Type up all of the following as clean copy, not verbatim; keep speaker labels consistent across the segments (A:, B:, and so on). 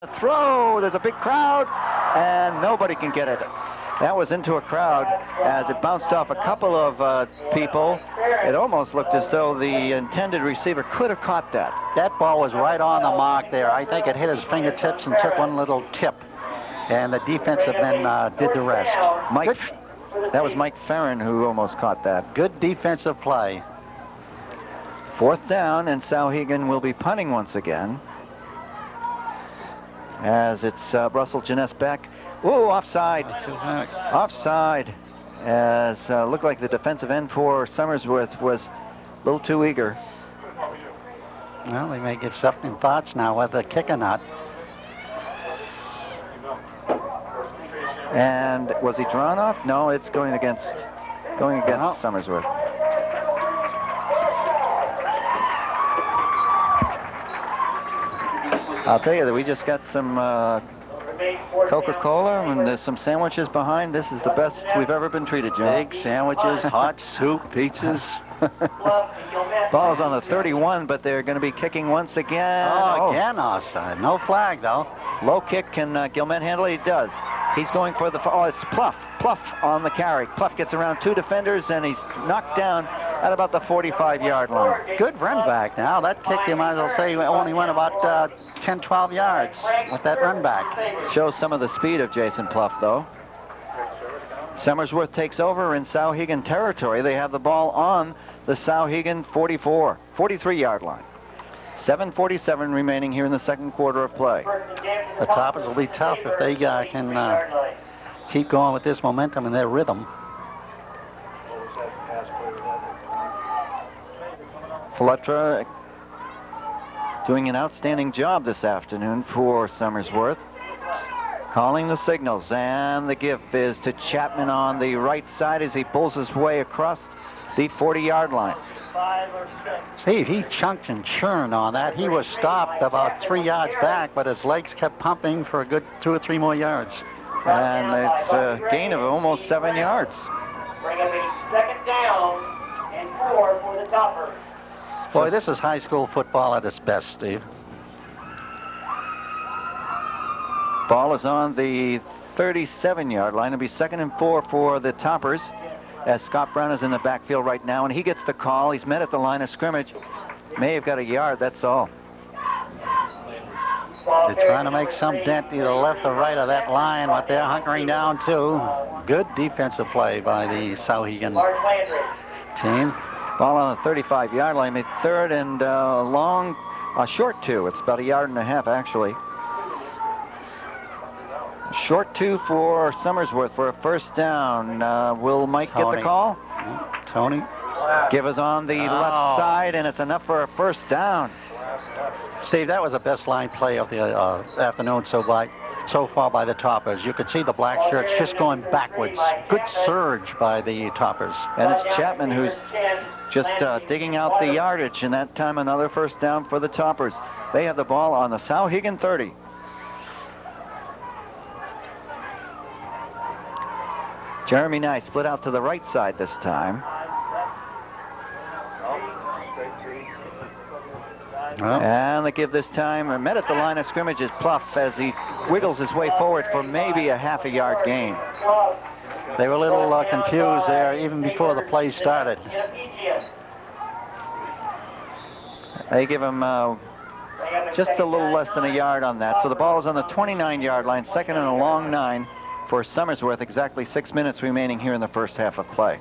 A: Throw, there's a big crowd, and nobody can get it. That was into a crowd as it bounced off a couple of people. It almost looked as though the intended receiver could have caught that.
B: That ball was right on the mark there. I think it hit his fingertips and took one little tip. And the defensive men did the rest.
A: That was Mike Farron who almost caught that.
B: Good defensive play.
A: 4th down, and Souhegan will be punting once again. As it's Russell Jeunesse back. Ooh, offside. Offside. As looked like the defensive end for Somersworth was a little too eager.
B: Well, they may give second thoughts now whether to kick or not.
A: And was he drawn off? No, it's going against Somersworth. I'll tell you that we just got some Coca-Cola and there's some sandwiches behind. This is the best we've ever been treated, Jim.
B: Big sandwiches, hot soup, pizzas.
A: Ball's on the 31, but they're going to be kicking once again.
B: Again offside. No flag, though.
A: Low kick. Can Gilmet handle it? He does. He's going for the... Oh, it's Pluff. Pluff on the carry. Pluff gets around 2 defenders, and he's knocked down at about the 45-yard line.
B: Good run back now. That kick, you might as well say, only went about 10, 12 yards with that run back.
A: Shows some of the speed of Jason Pluff, though. Somersworth takes over in Souhegan territory. They have the ball on the Souhegan 43-yard line. 7:47 remaining here in the second quarter of play.
B: The Toppers will be tough if they can keep going with this momentum and their rhythm.
A: Flutra doing an outstanding job this afternoon for Somersworth. Calling the signals, and the give is to Chapman on the right side as he pulls his way across the 40-yard line.
B: Steve, he chunked and churned on that. He was stopped about 3 yards back, but his legs kept pumping for a good 2 or 3 more yards.
A: And it's a gain of almost 7 yards.
C: Bring up a 2nd down and 4 for the Toppers.
B: Boy, this is high school football at its best, Steve.
A: Ball is on the 37-yard line. It'll be 2nd and 4 for the Toppers, as Scott Brown is in the backfield right now, and he gets the call. He's met at the line of scrimmage. May have got a yard, that's all.
B: They're trying to make some dent either left or right of that line, what they're hunkering down to. Good defensive play by the Souhegan team.
A: Ball on the 35-yard line, made 3rd and short 2. It's about 1.5 yards, actually. Short 2 for Somersworth for a 1st down. Will Mike get the call?
B: Tony.
A: Give us on the left side, and it's enough for a 1st down.
B: Steve, that was the best line play of the afternoon so far by the Toppers. You could see the black shirts just going backwards. Good surge by the Toppers.
A: And it's Chapman who's just digging out the yardage, and that time another 1st down for the Toppers. They have the ball on the Souhegan 30. Jeremy Nye split out to the right side this time. And they give this time, met at the line of scrimmage is Pluff as he wiggles his way forward for maybe a 1/2 yard gain.
B: They were a little confused there even before the play started.
A: They give him just a little less than a yard on that. So the ball is on the 29-yard line, 2nd and a long 9 for Somersworth. Exactly 6 minutes remaining here in the first half of play.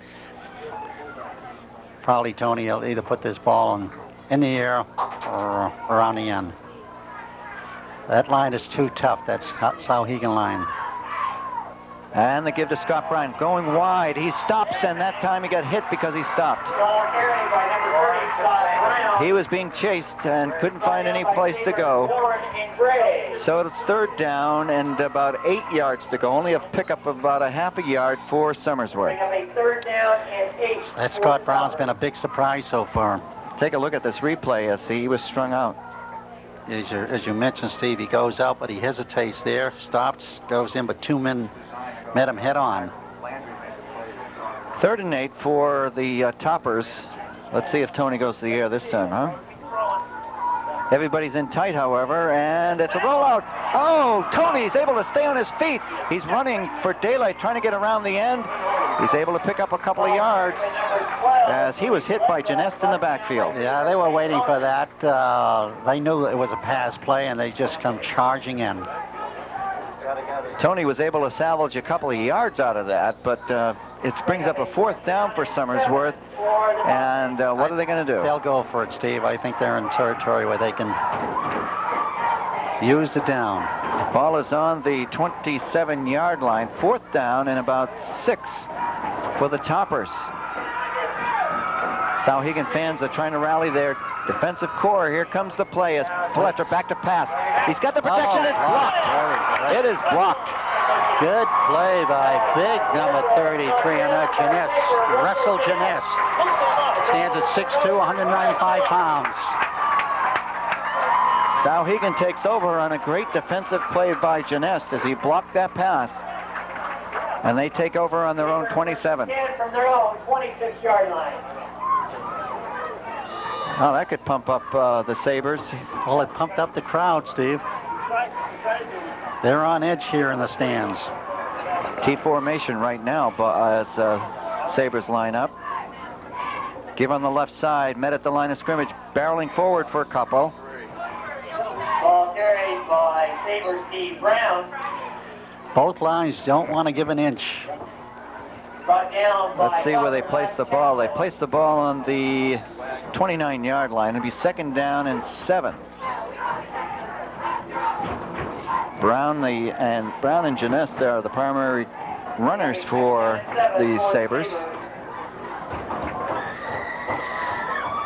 B: Probably Tony will either put this ball in the air or around the end. That line is too tough, that Souhegan line.
A: And they give to Scott Bryan, going wide. He stops, and that time he got hit because he stopped. He was being chased and couldn't find any place to go. So it's 3rd down and about 8 yards to go. Only a pickup of about a 1/2 yard for Somersworth.
B: That Scott Brown's been a big surprise so far.
A: Take a look at this replay as he was strung out.
B: As you mentioned, Steve, he goes out, but he hesitates there, stops, goes in, but 2 men met him head on.
A: 3rd and 8 for the Toppers. Let's see if Tony goes to the air this time, huh? Everybody's in tight, however, and it's a rollout. Oh, Tony's able to stay on his feet. He's running for daylight, trying to get around the end. He's able to pick up a couple of yards as he was hit by Genest in the backfield.
B: Yeah, they were waiting for that. They knew it was a pass play, and they just come charging in.
A: Tony was able to salvage a couple of yards out of that, but it brings up a 4th down for Somersworth. And what are they going to do?
B: They'll go for it, Steve. I think they're in territory where they can use the down.
A: Ball is on the 27-yard line. 4th down and about 6 for the Toppers. Souhegan fans are trying to rally their defensive core. Here comes the play as Fletcher back to pass. He's got the protection. It's blocked. It is blocked.
B: Good play by big number 33 on that Genest. Russell Genest. Stands at 6'2", 195 pounds.
A: Souhegan takes over on a great defensive play by Genest as he blocked that pass. And they take over on their own 27.
C: From their own 26-yard line.
A: Oh, that could pump up the Sabres.
B: Well, it pumped up the crowd, Steve. They're on edge here in the stands.
A: T formation right now as Sabres line up. Give on the left side, met at the line of scrimmage, barreling forward for a couple.
C: Ball carried by Sabres Steve Brown.
B: Both lines don't want to give an inch.
C: Brought down by
A: Let's see where they place the ball. They place the ball on the 29-yard line. It'll be 2nd down and 7. Brown and Genest are the primary runners for the Sabres.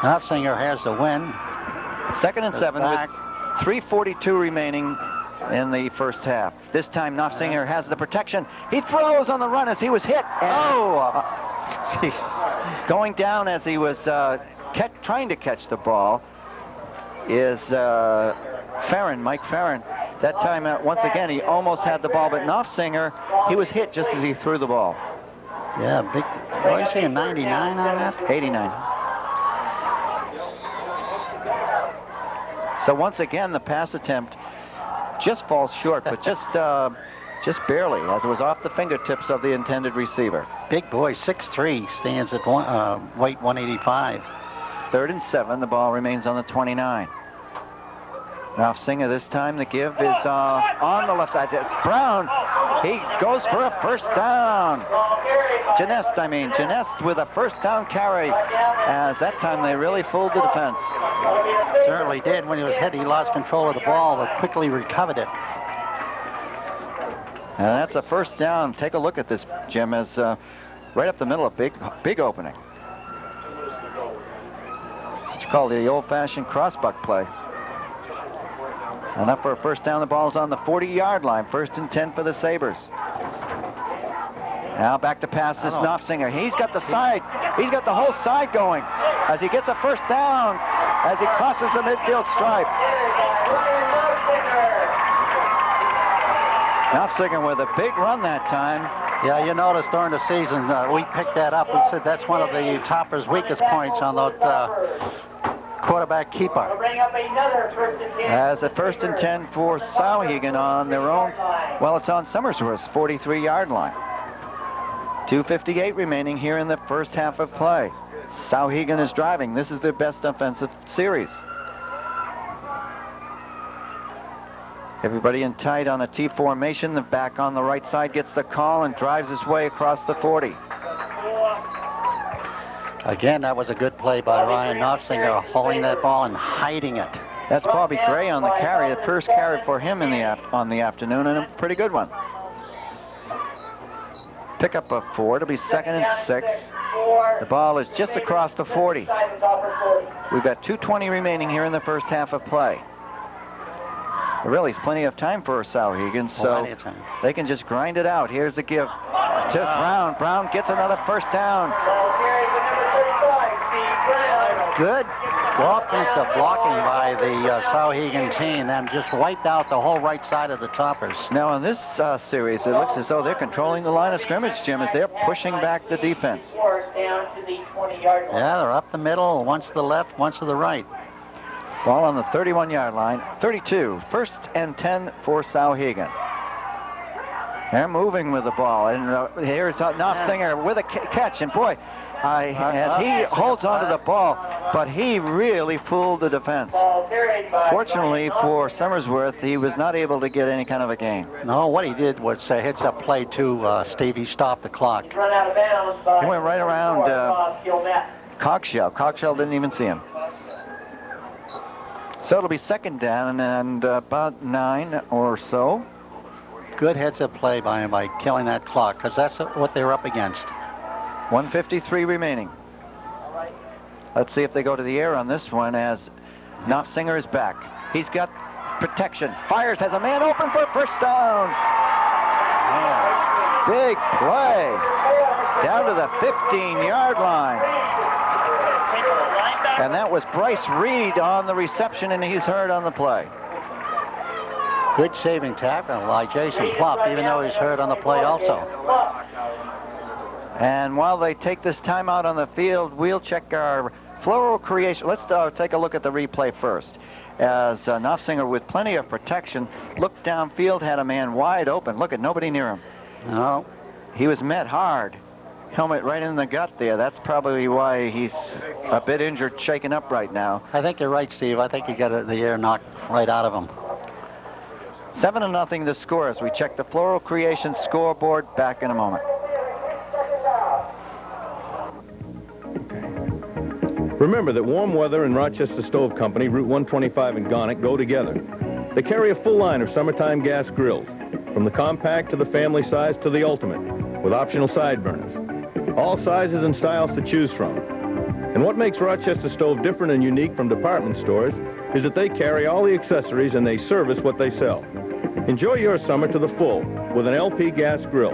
B: Knopfsinger has the win.
A: 2nd and 7 with 3:42 remaining in the first half. This time Knopfsinger has the protection. He throws on the run as he was hit. Going down as he was trying to catch the ball is Mike Farron. That time, once again, he almost had the ball, but Knopfsinger, he was hit just as he threw the ball.
B: Yeah, big. What is he, a 99 on that?
A: 89. So once again, the pass attempt just falls short, but just barely, as it was off the fingertips of the intended receiver.
B: Big boy, 6'3", stands at weight 185.
A: 3rd and 7, the ball remains on the 29. Knopfsinger this time, the give is on the left side. It's Brown. He goes for a 1st down. Genest with a 1st down carry, as that time they really fooled the defense.
B: Certainly did. When he was hit, he lost control of the ball, but quickly recovered it.
A: And that's a 1st down. Take a look at this, Jim, as right up the middle, a big opening. It's called the old-fashioned crossbuck play. And up for a 1st down. The ball's on the 40-yard line. 1st and 10 for the Sabres. Now back to pass is Knopfsinger. He's got the side. He's got the whole side going as he gets a 1st down as he crosses the midfield stripe. Knopfsinger with a big run that time.
B: Yeah, you notice during the season, we picked that up. We said that's one of the Toppers' weakest points on that quarterback keeper.
A: As a 1st and 10 for Souhegan on their own. Well, it's on Somersworth's 43-yard line. 2:58 remaining here in the first half of play. Souhegan is driving. This is their best offensive series. Everybody in tight on a T formation. The back on the right side gets the call and drives his way across the 40.
B: Again, that was a good play by Ryan Knopfsinger, holding that ball and hiding it.
A: That's Bobby Gray on the carry. The first carry for him on the afternoon, and a pretty good one. Pick up a 4. It'll be 2nd and 6. The ball is just across the 40. We've got 2:20 remaining here in the first half of play. There really is plenty of time for Souhegan, so they can just grind it out. Here's the give to Brown. Brown gets another 1st down.
B: Good offensive blocking by the Souhegan team, and just wiped out the whole right side of the Toppers.
A: Now in this series, it looks as though they're controlling the line of scrimmage, Jim, as they're pushing back the defense.
B: Yeah, they're up the middle, once to the left, once to the right.
A: Ball on the 31-yard line. 32. First and 10 for Souhegan. They're moving with the ball. And here's Knopfsinger with a catch. And boy, as he holds onto the ball, but he really fooled the defense. Fortunately for Somersworth, he was not able to get any kind of a gain.
B: No, what he did was heads-up play to Steve. He stopped the clock.
A: He went right around Cockshell. Cockshell didn't even see him. So it'll be second down and about 9 or so.
B: Good heads-up play by him by killing that clock, because that's what they were up against.
A: 1:53 remaining. Let's see if they go to the air on this one as Knopfsinger is back. He's got protection. Fires, has a man open for first down. Big play. Down to the 15-yard line. And that was Bryce Reed on the reception, and he's hurt on the play.
B: Good saving tackle by Jason Plop, even though he's hurt on the play also.
A: And while they take this timeout on the field, we'll check our floral creation. Let's take a look at the replay first. As Knopfsinger, with plenty of protection, looked downfield, had a man wide open. Look at nobody near him.
B: No.
A: He was met hard. Helmet right in the gut there. That's probably why he's a bit injured, shaken up right now.
B: I think you're right, Steve. I think he got the air knocked right out of him.
A: 7-0 the score as we check the Floral Creation scoreboard. Back in a moment.
D: Remember that warm weather and Rochester Stove Company, Route 125 in Gonick, go together. They carry a full line of summertime gas grills, from the compact to the family size to the ultimate, with optional side burners. All sizes and styles to choose from. And what makes Rochester Stove different and unique from department stores is that they carry all the accessories and they service what they sell. Enjoy your summer to the full with an LP gas grill.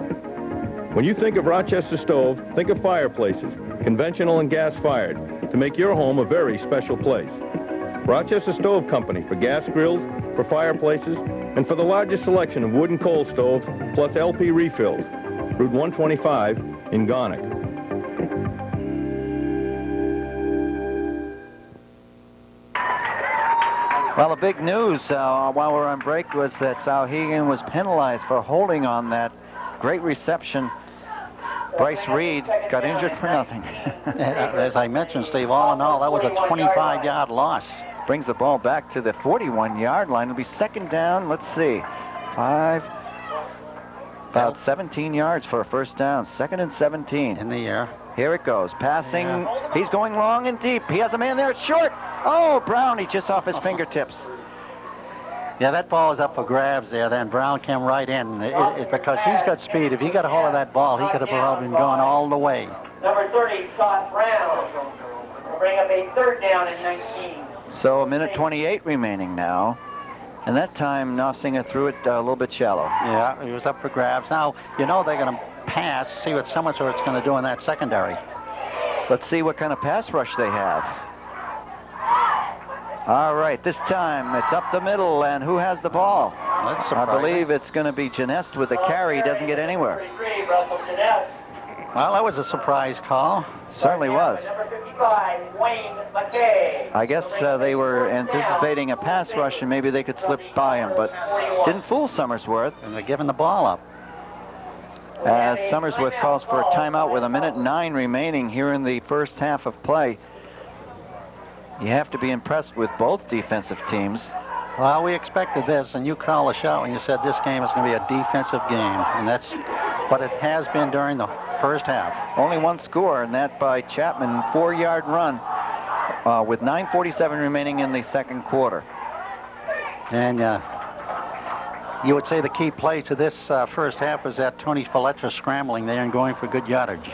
D: When you think of Rochester Stove, think of fireplaces, conventional and gas-fired, to make your home a very special place. Rochester Stove Company for gas grills, for fireplaces, and for the largest selection of wood and coal stoves, plus LP refills. Route 125 in Gonick.
A: Well, the big news while we're on break was that Souhegan was penalized for holding on that great reception. Bryce Reed got injured for nothing.
B: As I mentioned, Steve, all in all, that was a 25-yard loss.
A: Brings the ball back to the 41-yard line. It'll be second down. Let's see. About 17 yards for a first down. Second and 17.
B: In the air.
A: Here it goes. Passing. Yeah. He's going long and deep. He has a man there. It's short. Oh, Brown, he just off his fingertips.
B: Yeah, that ball is up for grabs there. Then Brown came right in because he's got speed. If he got a hold of that ball, he could have probably been going all the way.
C: Number 30, Scott Brown, will bring up a third down and 19.
A: So 1:28 remaining now. And that time, Knopfsinger threw it a little bit shallow.
B: Yeah, he was up for grabs. Now, you know they're going to pass, see what Somersworth's going to do in that secondary.
A: Let's see what kind of pass rush they have. All right, this time it's up the middle, and who has the ball?
B: That's surprising.
A: I believe it's going to be Genest with the carry. He doesn't get anywhere.
B: Well, that was a surprise call.
A: Certainly was.
C: Number 55, Wayne McKay.
A: I guess they were anticipating a pass rush, and maybe they could slip by him, but didn't fool Somersworth.
B: And they're giving the ball up.
A: As Somersworth calls for a timeout with 1:09 remaining here in the first half of play. You have to be impressed with both defensive teams.
B: Well, we expected this, and you called a shot when you said this game is going to be a defensive game, and that's what it has been during the first half.
A: Only one score, and that by Chapman, 4-yard run with 9:47 remaining in the second quarter.
B: And you would say the key play to this first half was that Tony Spalletra scrambling there and going for good yardage.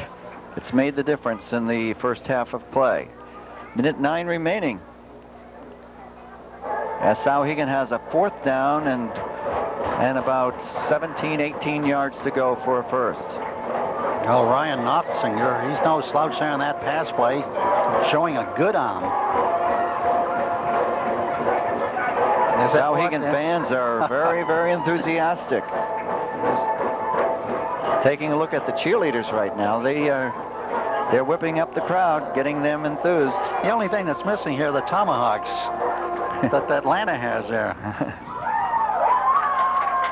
A: It's made the difference in the first half of play. 1:09 remaining. As Souhegan has a fourth down and about 17, 18 yards to go for a first.
B: Oh, Ryan Knopfsinger, he's no slouch there on that pass play, showing a good arm.
A: Souhegan fans are very, very enthusiastic. Taking a look at the cheerleaders right now, they're whipping up the crowd, getting them enthused.
B: The only thing that's missing here, the Tomahawks. that Atlanta has there.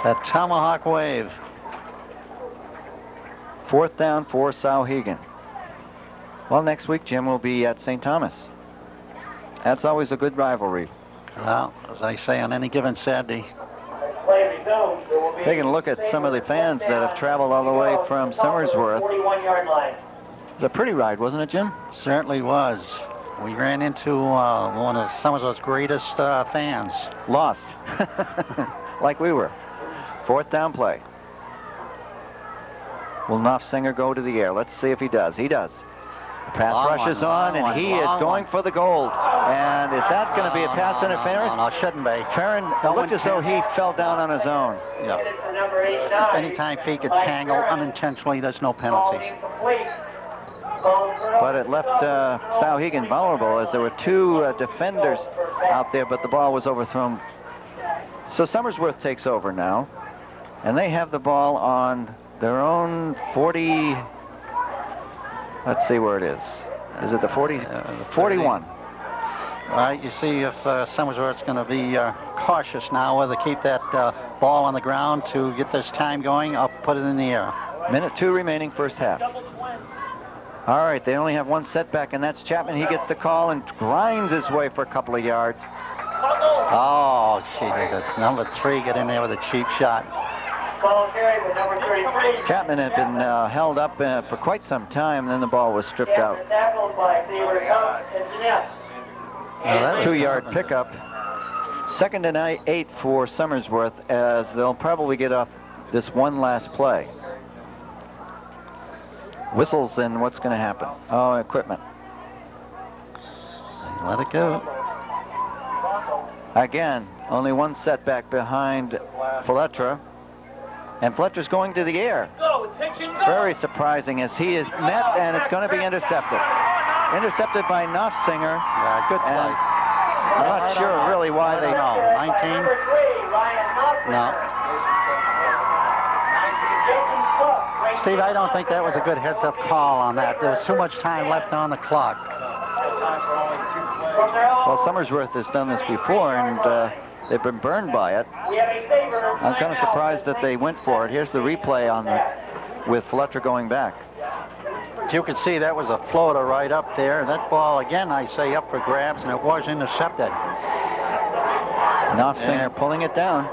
B: That tomahawk wave.
A: 4th down for Souhegan. Well, next week, Jim, will be at St. Thomas. That's always a good rivalry.
B: Well, as I say, on any given Saturday.
C: Play resumes. There will be
A: Taking a look at some of the fans that have traveled all the way from Somersworth.
C: 41-yard line.
A: It was a pretty ride, wasn't it, Jim?
B: Certainly was. We ran into one of Somersworth's greatest fans.
A: Lost. Like we were. 4th down play. Will Knopfsinger go to the air? Let's see if he does. He does. The pass
B: Long
A: rush is
B: one,
A: on,
B: long
A: and he
B: one,
A: is
B: long
A: going
B: one.
A: for the gold. And is that going to be a pass interference?
B: No, shouldn't be.
A: Farron, it looked as though he fell down on his own.
B: Yeah.
C: Headed for number 89.
B: Anytime feet get tangled unintentionally, there's no penalties.
C: Incomplete. Called for
A: But it left Souhegan vulnerable as there were 2 defenders out there, but the ball was overthrown. So Somersworth takes over now, and they have the ball on their own 40. Let's see where it is. Is it the 40? 41.
B: All right, you see if Somersworth's going to be cautious now whether to keep that ball on the ground to get this time going or put it in the air.
A: Minute 2 remaining, first half. All right, they only have 1 setback, and that's Chapman. He gets the call and grinds his way for a couple of yards.
B: Oh, she did it. Number 3 get in there with a cheap shot.
C: Ball carried with number 33.
A: Chapman had been held up for quite some time, and then the ball was stripped out.
C: Tackled by Seaver and Jeanette.
B: Well, that was
A: 2-yard pickup. 2nd and 8 for Somersworth, as they'll probably get off this one last play. Whistles, and what's going to happen? Oh, equipment.
B: Let it go.
A: Again, only 1 setback behind Fletcher. And Fletcher's going to the air. Very surprising as he is met, and it's going to be intercepted. Intercepted by Knopfsinger.
B: Yeah, good play.
A: And I'm not sure really why they know.
B: 19? No. Steve, I don't think that was a good heads-up call on that. There was too much time left on the clock.
A: Well, Somersworth has done this before, and they've been burned by it. I'm kind of surprised that they went for it. Here's the replay on with Fletcher going back.
B: As you can see, that was a floater right up there. That ball, again, I say up for grabs, and it was intercepted.
A: Knopfsinger pulling it down.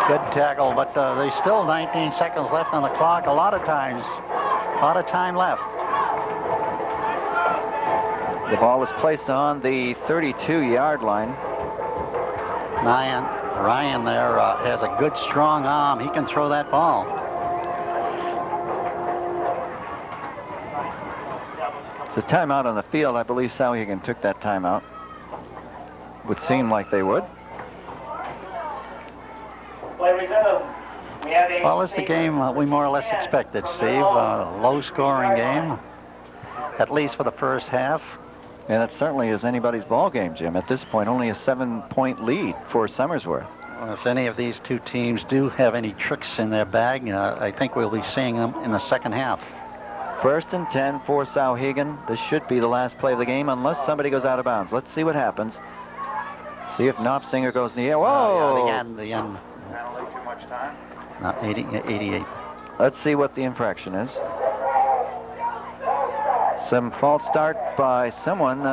B: Good tackle, but there's still 19 seconds left on the clock. A lot of time left.
A: The ball is placed on the 32-yard line.
B: Ryan there has a good, strong arm. He can throw that ball.
A: It's a timeout on the field. I believe Souhegan took that timeout. Would seem like they would.
B: Well, it's the game we more or less expected, Steve. Low-scoring game, at least for the first half.
A: And it certainly is anybody's ball game, Jim. At this point, only a 7-point lead for Somersworth.
B: Well, if any of these two teams do have any tricks in their bag, I think we'll be seeing them in the second half.
A: 1st and 10 for Souhegan. This should be the last play of the game unless somebody goes out of bounds. Let's see what happens. See if Knopfsinger goes in the air. Whoa!
B: Yeah, the end. No, 88.
A: Let's see what the infraction is. Some false start by someone.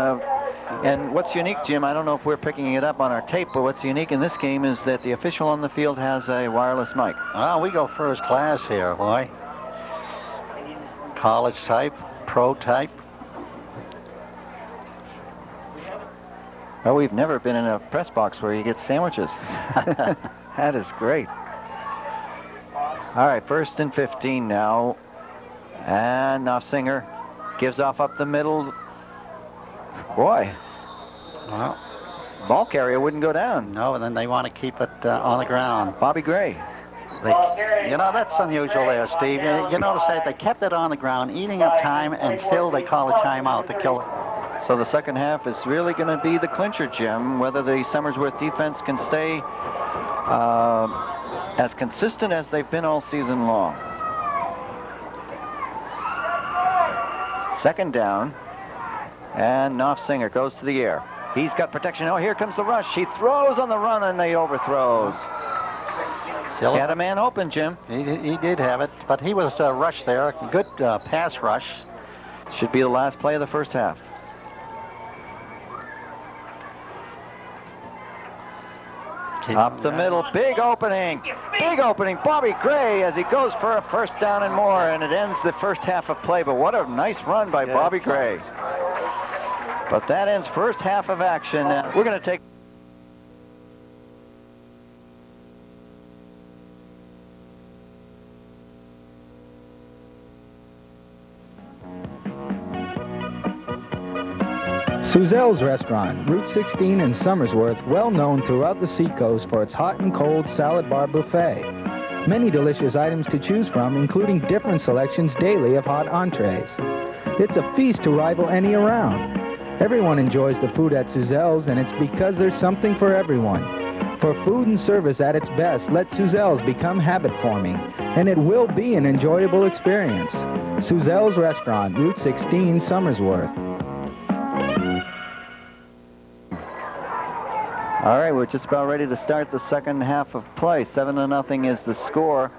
A: And what's unique, Jim, I don't know if we're picking it up on our tape, but what's unique in this game is that the official on the field has a wireless mic.
B: Well, we go first class here, boy. College type, pro type.
A: Well, we've never been in a press box where you get sandwiches. That is great. All right, 1st and 15 now. And Knopfsinger gives off up the middle. Boy.
B: Well,
A: ball carrier wouldn't go down.
B: No, and then they want to keep it on the ground.
A: Bobby Gray.
B: You know, that's unusual there, Steve. You notice that they kept it on the ground, eating up time, and still they call a timeout to kill it.
A: So the second half is really going to be the clincher, Jim, whether the Somersworth defense can stay as consistent as they've been all season long. 2nd down, and Knopfsinger goes to the air. He's got protection. Oh, here comes the rush. He throws on the run and they overthrows.
B: Still,
A: Had a man open, Jim.
B: he did have it, but he was rushed there. Good pass rush.
A: Should be the last play of the first half. Up the middle, big opening. Big opening. Bobby Gray as he goes for a first down and more, and it ends the first half of play. But what a nice run by Bobby Gray. But that ends first half of action. We're going to take...
E: Souhegan's Restaurant, Route 16 in Somersworth, well known throughout the seacoast for its hot and cold salad bar buffet. Many delicious items to choose from, including different selections daily of hot entrees. It's a feast to rival any around. Everyone enjoys the food at Souhegan's, and it's because there's something for everyone. For food and service at its best, let Souhegan's become habit-forming, and it will be an enjoyable experience. Souhegan's Restaurant, Route 16, Somersworth.
A: All right, we're just about ready to start the second half of play. 7-0 is the score.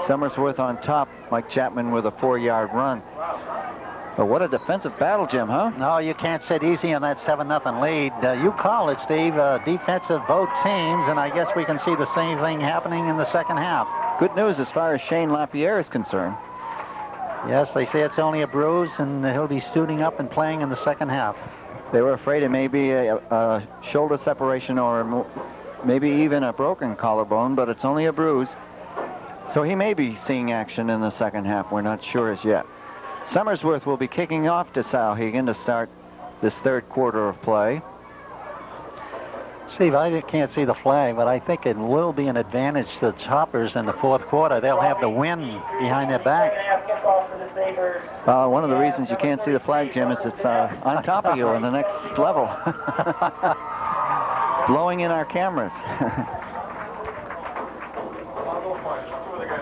A: Somersworth on top. Mike Chapman with a 4-yard run. But what a defensive battle, Jim, huh?
B: No, you can't sit easy on that 7-0 lead. You call it, Steve. Defensive both teams, and I guess we can see the same thing happening in the second half.
A: Good news as far as Shane Lapierre is concerned.
B: Yes, they say it's only a bruise, and he'll be suiting up and playing in the second half.
A: They were afraid it may be a shoulder separation or maybe even a broken collarbone, but it's only a bruise. So he may be seeing action in the second half. We're not sure as yet. Somersworth will be kicking off to Souhegan to start this third quarter of play.
B: Steve, I can't see the flag, but I think it will be an advantage to the Toppers in the fourth quarter. They'll have the wind behind their back.
A: One of the reasons you can't see the flag, Jim, is it's on top of you on the next level. It's blowing in our cameras.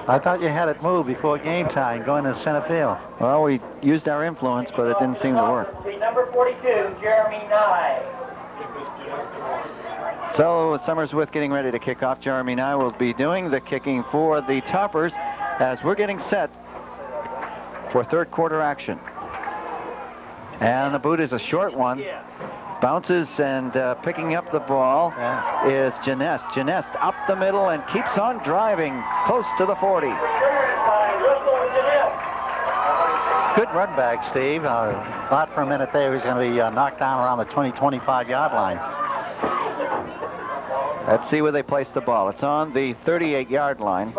B: I thought you had it moved before game time, going to center field.
A: Well, we used our influence, but it didn't seem to work.
C: Number 42, Jeremy Nye.
A: So Somersworth getting ready to kick off. Jeremy and I will be doing the kicking for the Toppers as we're getting set for third quarter action. And the boot is a short one. Bounces and picking up the ball is Janest. Janest up the middle and keeps on driving close to the 40.
B: Good run back, Steve. Thought for a minute there he was going to be knocked down around the 20-25 yard line.
A: Let's see where they place the ball. It's on the 38-yard line.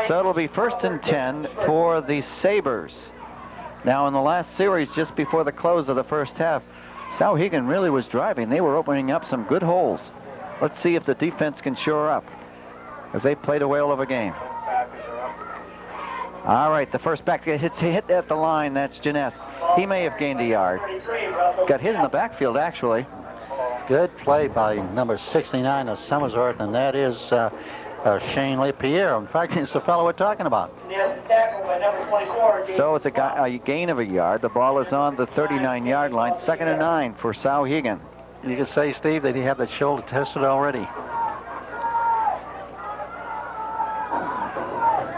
A: So it'll be 1st and 10 for the Sabres. Now in the last series, just before the close of the first half, Souhegan really was driving. They were opening up some good holes. Let's see if the defense can shore up as they played a whale of a game. All right, the first back hit at the line. That's Janess. He may have gained a yard. Got hit in the backfield, actually.
B: Good play by number 69 of Somersworth, and that is Shane Lapierre. In fact, it's the fellow we're talking about.
A: So it's a gain of a yard. The ball is on the 39-yard line. 2nd and 9 for Souhegan.
B: You could say, Steve, that he had that shoulder tested already.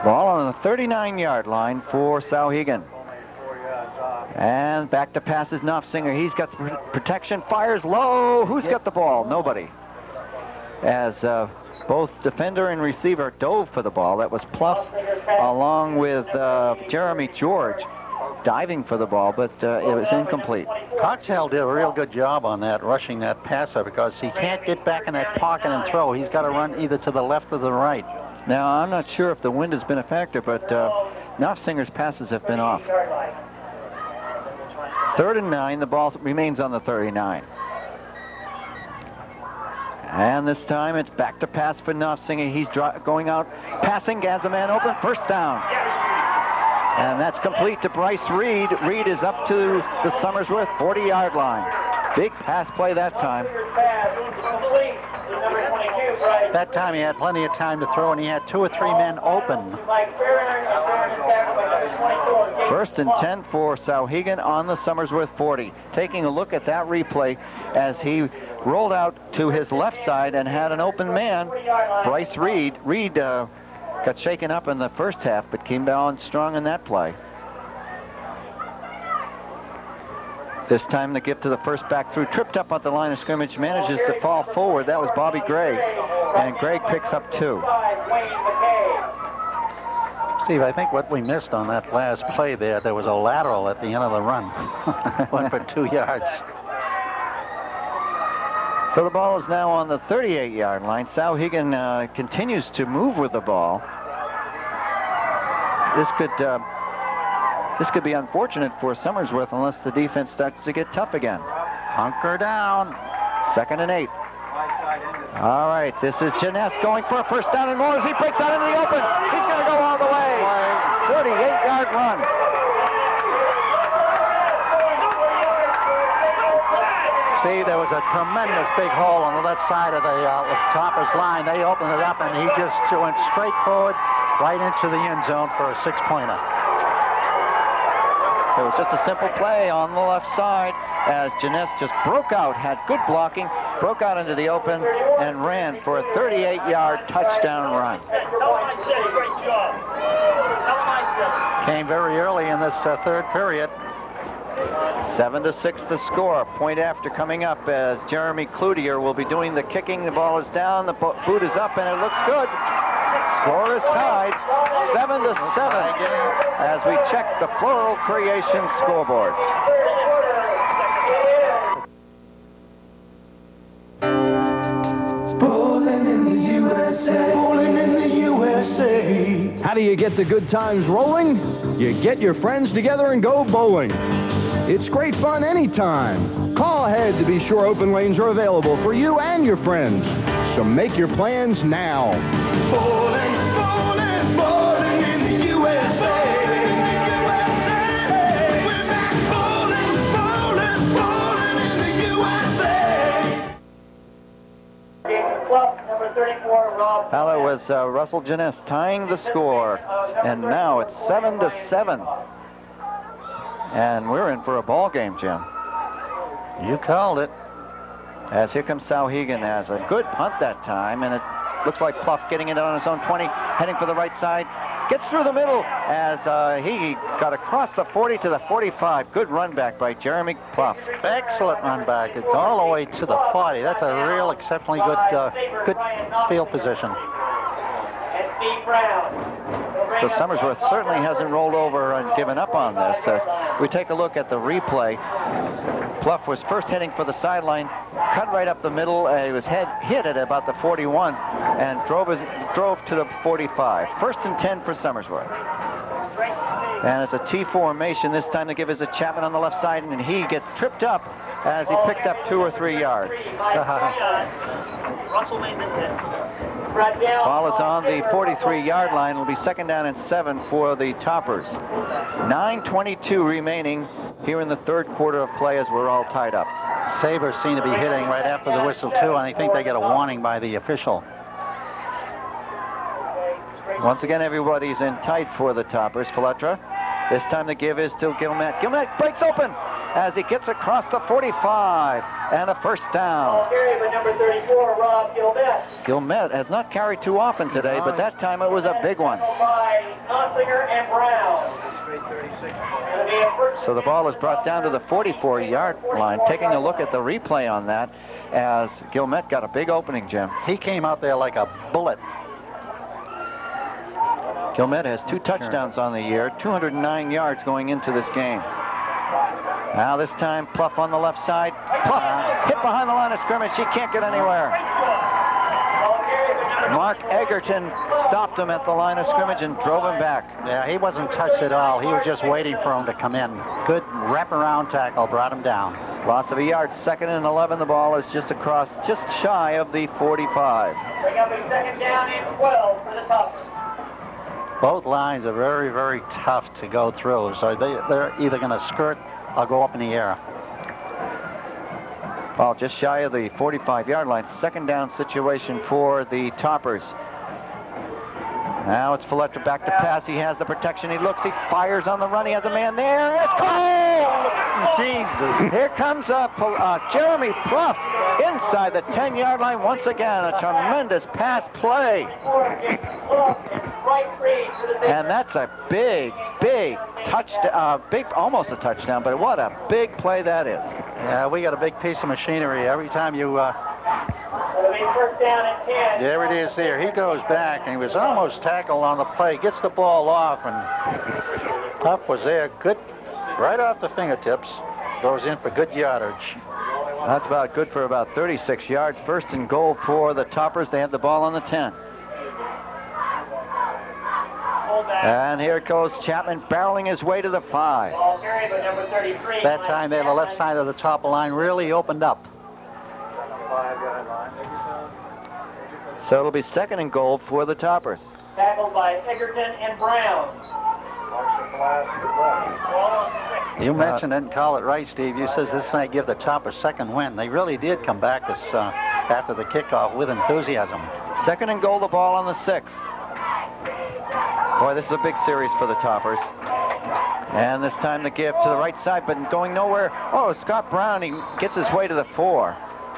A: Ball on the 39-yard line for Souhegan. And back to pass is Knopfsinger. He's got protection, fires low. Who's got the ball? Nobody. As both defender and receiver dove for the ball. That was Pluff along with Jeremy George diving for the ball, but it was incomplete.
B: Coxell did a real good job on that, rushing that passer, because he can't get back in that pocket and throw. He's got to run either to the left or the right.
A: Now, I'm not sure if the wind has been a factor, but Knopfsinger's passes have been off. 3rd and 9, the ball remains on the 39. And this time it's back to pass for Knopfsinger. He's going out, passing, has a man open, first down. And that's complete to Bryce Reed. Reed is up to the Somersworth 40-yard line. Big pass play that time.
B: That time he had plenty of time to throw, and he had 2 or 3 men open.
A: 1st and 10 for Souhegan on the Somersworth 40. Taking a look at that replay as he rolled out to his left side and had an open man, Bryce Reed. Reed got shaken up in the first half, but came down strong in that play. This time the give to the first back through, tripped up at the line of scrimmage, manages to fall forward. That was Bobby Gregg, and Gregg picks up 2.
B: Steve, I think what we missed on that last play there was a lateral at the end of the run. Went for 2 yards.
A: So the ball is now on the 38-yard line. Souhegan continues to move with the ball. This could be unfortunate for Somersworth unless the defense starts to get tough again.
B: Hunker down.
A: 2nd and 8. All right, this is Jeunesse going for a first down and more as he breaks out into the open. He's going to go all the way. 38-yard run.
B: Steve, there was a tremendous big hole on the left side of the Toppers line. They opened it up, and he just went straight forward right into the end zone for a 6-pointer.
A: It was just a simple play on the left side as Jeunesse just broke out, had good blocking, broke out into the open, and ran for a 38-yard touchdown run.
B: Came very early in this third period.
A: 7-6 the score. Point after coming up as Jeremy Cloutier will be doing the kicking. The ball is down, the boot is up, and it looks good. Score is tied, 7-7, as we check the Floral Creations scoreboard.
F: Bowling in the USA. Bowling in the USA.
G: How do you get the good times rolling? You get your friends together and go bowling. It's great fun anytime. Call ahead to be sure open lanes are available for you and your friends. So make your plans now.
F: Bowling, bowling, bowling in the USA. We're back bowling, bowling, bowling in the USA.
C: Club number 34, Rob.
A: Well, it was Russell Jeunesse tying the score, and now it's 7-7. And we're in for a ball game, Jim.
B: You called it.
A: As here comes Souhegan, has a good punt that time, and it looks like Pluff getting it on his own 20, heading for the right side. Gets through the middle as he got across the 40 to the 45. Good run back by Jeremy Pluff.
B: Excellent run back. It's all the way to the 40. That's a real exceptionally good field position.
C: And Steve Brown.
A: So Somersworth certainly hasn't rolled over and given up on this. As we take a look at the replay, Pluff was first heading for the sideline, cut right up the middle. He was hit at about the 41 and drove to the 45. 1st and 10 for Somersworth. And it's a T formation. This time the give is to Chapman on the left side, and he gets tripped up as he picked up 2 or 3 yards.
C: Russell made this hit.
A: Ball is on the 43-yard line. It'll be 2nd down and 7 for the Toppers. 9:22 remaining here in the third quarter of play as we're all tied up.
B: Sabres seem to be hitting right after the whistle, too, and I think they get a warning by the official.
A: Once again, everybody's in tight for the Toppers. Faletra. This time the give is to Gilmet. Gilmet breaks open as he gets across the 45 and a first down.
C: Carry by number 34, Rob Gilmet.
A: Gilmet has not carried too often today, but that time it was a big one.
C: By Nonsinger and Brown.
A: So the ball is brought down to the 44-yard line. Taking a look at the replay on that, as Gilmet got a big opening, Jim.
B: He came out there like a bullet.
A: Gilmet has 2 touchdowns on the year, 209 yards going into this game. Now this time, Pluff on the left side. Pluff hit behind the line of scrimmage. He can't get anywhere. Mark Egerton stopped him at the line of scrimmage and drove him back.
B: Yeah, he wasn't touched at all. He was just waiting for him to come in. Good wraparound tackle, brought him down.
A: Loss of a yard, 2nd and 11. The ball is just across, just shy of the 45.
C: Bring up a 2nd down and 12 for the Toppers.
B: Both lines are very, very tough to go through, so they're either going to skirt or go up in the air.
A: Well, just shy of the 45-yard line. 2nd down situation for the Toppers. Now it's Fletcher back to pass. He has the protection. He looks. He fires on the run. He has a man there. It's goal! Jesus. Here comes Jeremy Pluff inside the 10-yard line once again. A tremendous pass play. And that's a big touchdown. Almost a touchdown, but what a big play that is.
B: Yeah, we got a big piece of machinery. Every time you...
C: First down and 10.
B: There it is there. He goes back, and he was almost tackled on the play. Gets the ball off, and Tuff was there. Good, right off the fingertips. Goes in for good yardage.
A: That's about good for about 36 yards. First and goal for the Toppers. They have the ball on the 10. And here goes Chapman barreling his way to the 5.
C: Ball carried by number 33.
B: That time there, the left side of the top line really opened up.
A: So it'll be second and goal for the Toppers.
C: Tackled by Egerton and Brown.
B: You mentioned didn't call it right, Steve. You says this might give the Toppers second win. They really did come back this after the kickoff with enthusiasm.
A: Second and goal, the ball on the 6. Boy, this is a big series for the Toppers. And this time the give to the right side, but going nowhere. Oh, Scott Brown, he gets his way to the 4.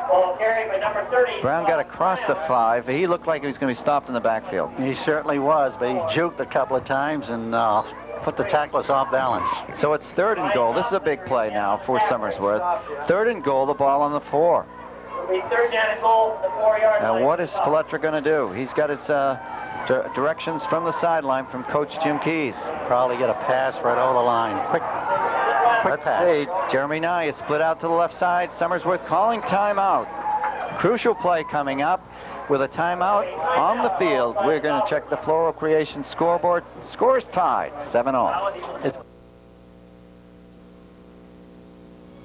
C: Ball carried by number 30.
A: Brown got across the 5. He looked like he was going to be stopped in the backfield.
B: He certainly was, but he juked a couple of times and put the tacklers off balance.
A: So it's third and goal. This is a big play now for Somersworth. Third and goal, the ball on the 4.
C: It'll be third down and goal, the 4-yard line.
A: Now what is Fletcher going to do? He's got his directions from the sideline from Coach Jim Keys.
B: Probably get a pass right over the line. Quick
A: Let's
B: pass.
A: see. Jeremy Nye is split out to the left side. Somersworth calling timeout. Crucial play coming up with a timeout on the field. We're going to check the Floral Creation scoreboard. Scores tied, 7-all.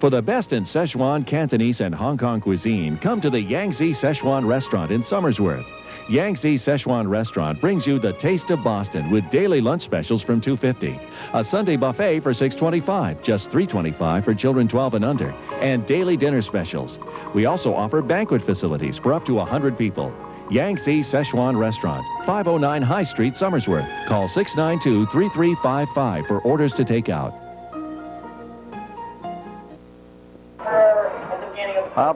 H: For the best in Szechuan, Cantonese, and Hong Kong cuisine, come to the Yangtze Szechuan Restaurant in Somersworth. Yangtze Szechuan Restaurant brings you the taste of Boston with daily lunch specials from $2.50. A Sunday buffet for $6.25, just $3.25 for children 12 and under, and daily dinner specials. We also offer banquet facilities for up to 100 people. Yangtze Szechuan Restaurant, 509 High Street, Somersworth. Call 692-3355 for orders to take out.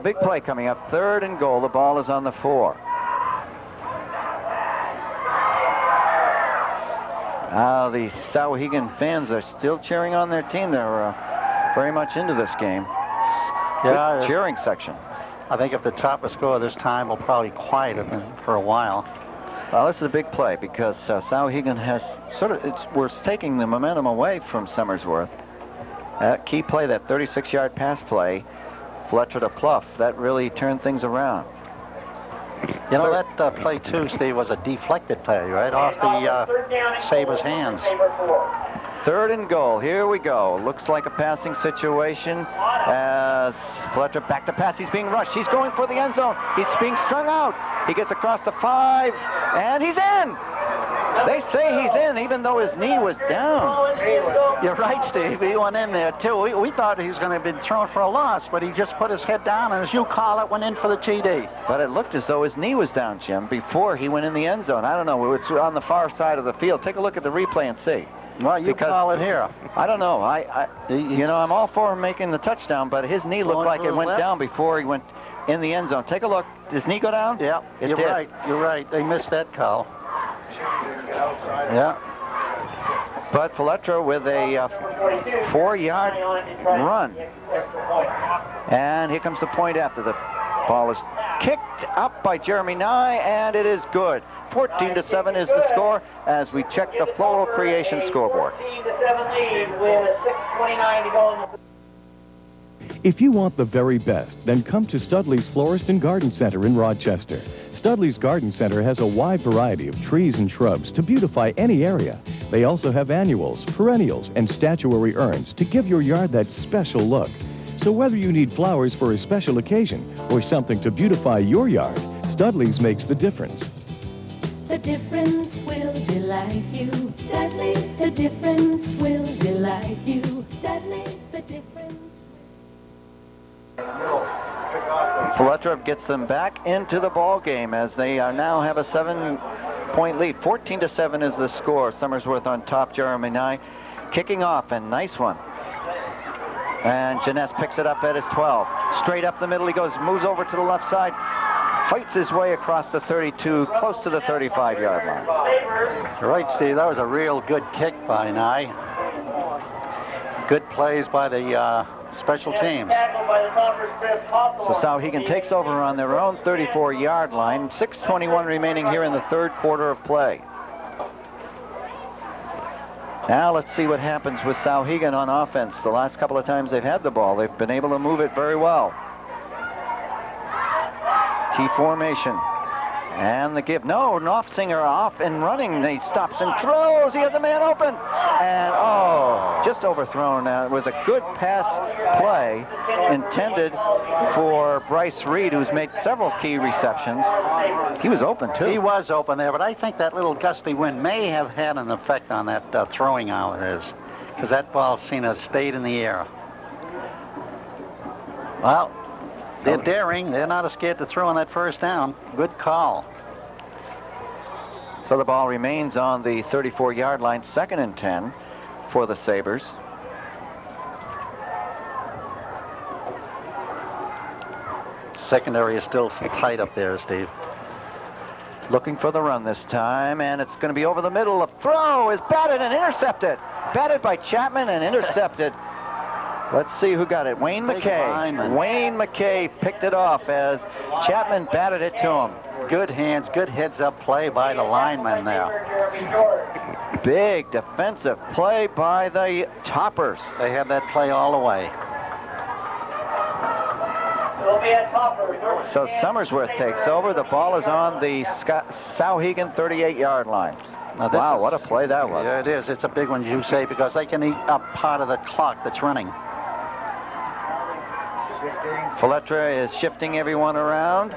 A: Big play coming up. Third and goal. The ball is on the 4. The Souhegan fans are still cheering on their team. They're very much into this game.
B: Yeah,
A: Good cheering section.
B: I think if the Toppers score this time, we'll probably quiet it for a while.
A: Well, this is a big play because Souhegan has we're taking the momentum away from Somersworth. That key play, that 36-yard pass play, Fletcher to Pluff, that really turned things around.
B: You know, that play, too, Steve, was a deflected play, right off the Sabres' hands.
A: Third and goal. Here we go. Looks like a passing situation as Fletcher back to pass. He's being rushed. He's going for the end zone. He's being strung out. He gets across the 5, and he's in. They say he's in, even though his knee was down.
B: You're right, Steve. He went in there, too. We thought he was going to have been thrown for a loss, but he just put his head down, and as you call it, went in for the TD.
A: But it looked as though his knee was down, Jim, before he went in the end zone. I don't know. It's on the far side of the field. Take a look at the replay and see.
B: Well, you call it here.
A: I don't know. I'm all for him making the touchdown, but his knee looked like it went down before he went in the end zone. Take a look. Did his knee go down?
B: Yeah, you're right. You're right. They missed that call. Yeah.
A: But Fletcher with a 4-yard run. And here comes the point after the ball is kicked up by Jeremy Nye, and it is good. 14-7 is the score as we check the Floral Creation scoreboard.
C: 14-7 lead with 6:29 to go.
G: If you want the very best, then come to Studley's Florist and Garden Center in Rochester. Studley's Garden Center has a wide variety of trees and shrubs to beautify any area. They also have annuals, perennials, and statuary urns to give your yard that special look. So whether you need flowers for a special occasion or something to beautify your yard, Studley's makes the difference.
I: The difference will delight you. Studley's, the difference will delight you. Studley's, the difference.
A: Fletcher gets them back into the ball game as they now have a 6-point lead. 14-7 is the score. Somersworth on top, Jeremy Nye kicking off, and nice one. And Jeunesse picks it up at his 12. Straight up the middle he goes, moves over to the left side, fights his way across the 32, close to the 35-yard line.
B: Right, Steve, that was a real good kick by Nye. Good plays by the special teams.
A: So Souhegan takes over on their own 34-yard line. 6:21 remaining here in the third quarter of play. Now let's see what happens with Souhegan on offense. The last couple of times they've had the ball, they've been able to move it very well. T formation. And the give. No, Knopfsinger off and running. He stops and throws. He has a man open. And, oh, just overthrown. It was a good pass play intended for Bryce Reed, who's made several key receptions. He was open, too.
B: He was open there, but I think that little gusty wind may have had an effect on that throwing out of his, because that ball seemed to have stayed in the air. Well, they're daring. They're not scared to throw on that first down. Good call.
A: So the ball remains on the 34-yard line, 2nd and 10 for the Sabres.
B: Secondary is still tight up there, Steve.
A: Looking for the run this time, and it's going to be over the middle. A throw is batted and intercepted. Batted by Chapman and intercepted. Let's see who got it. Wayne McKay. Wayne McKay picked it off as Chapman batted it to him.
B: Good hands, good heads-up play by the lineman there.
A: Big defensive play by the Toppers.
B: They had that play all the way.
A: So Somersworth takes over. The ball is on the Souhegan 38-yard line. Wow, what a play that was.
B: Yeah, it is. It's a big one, you say, because they can eat up part of the clock that's running.
A: Fletcher is shifting everyone around.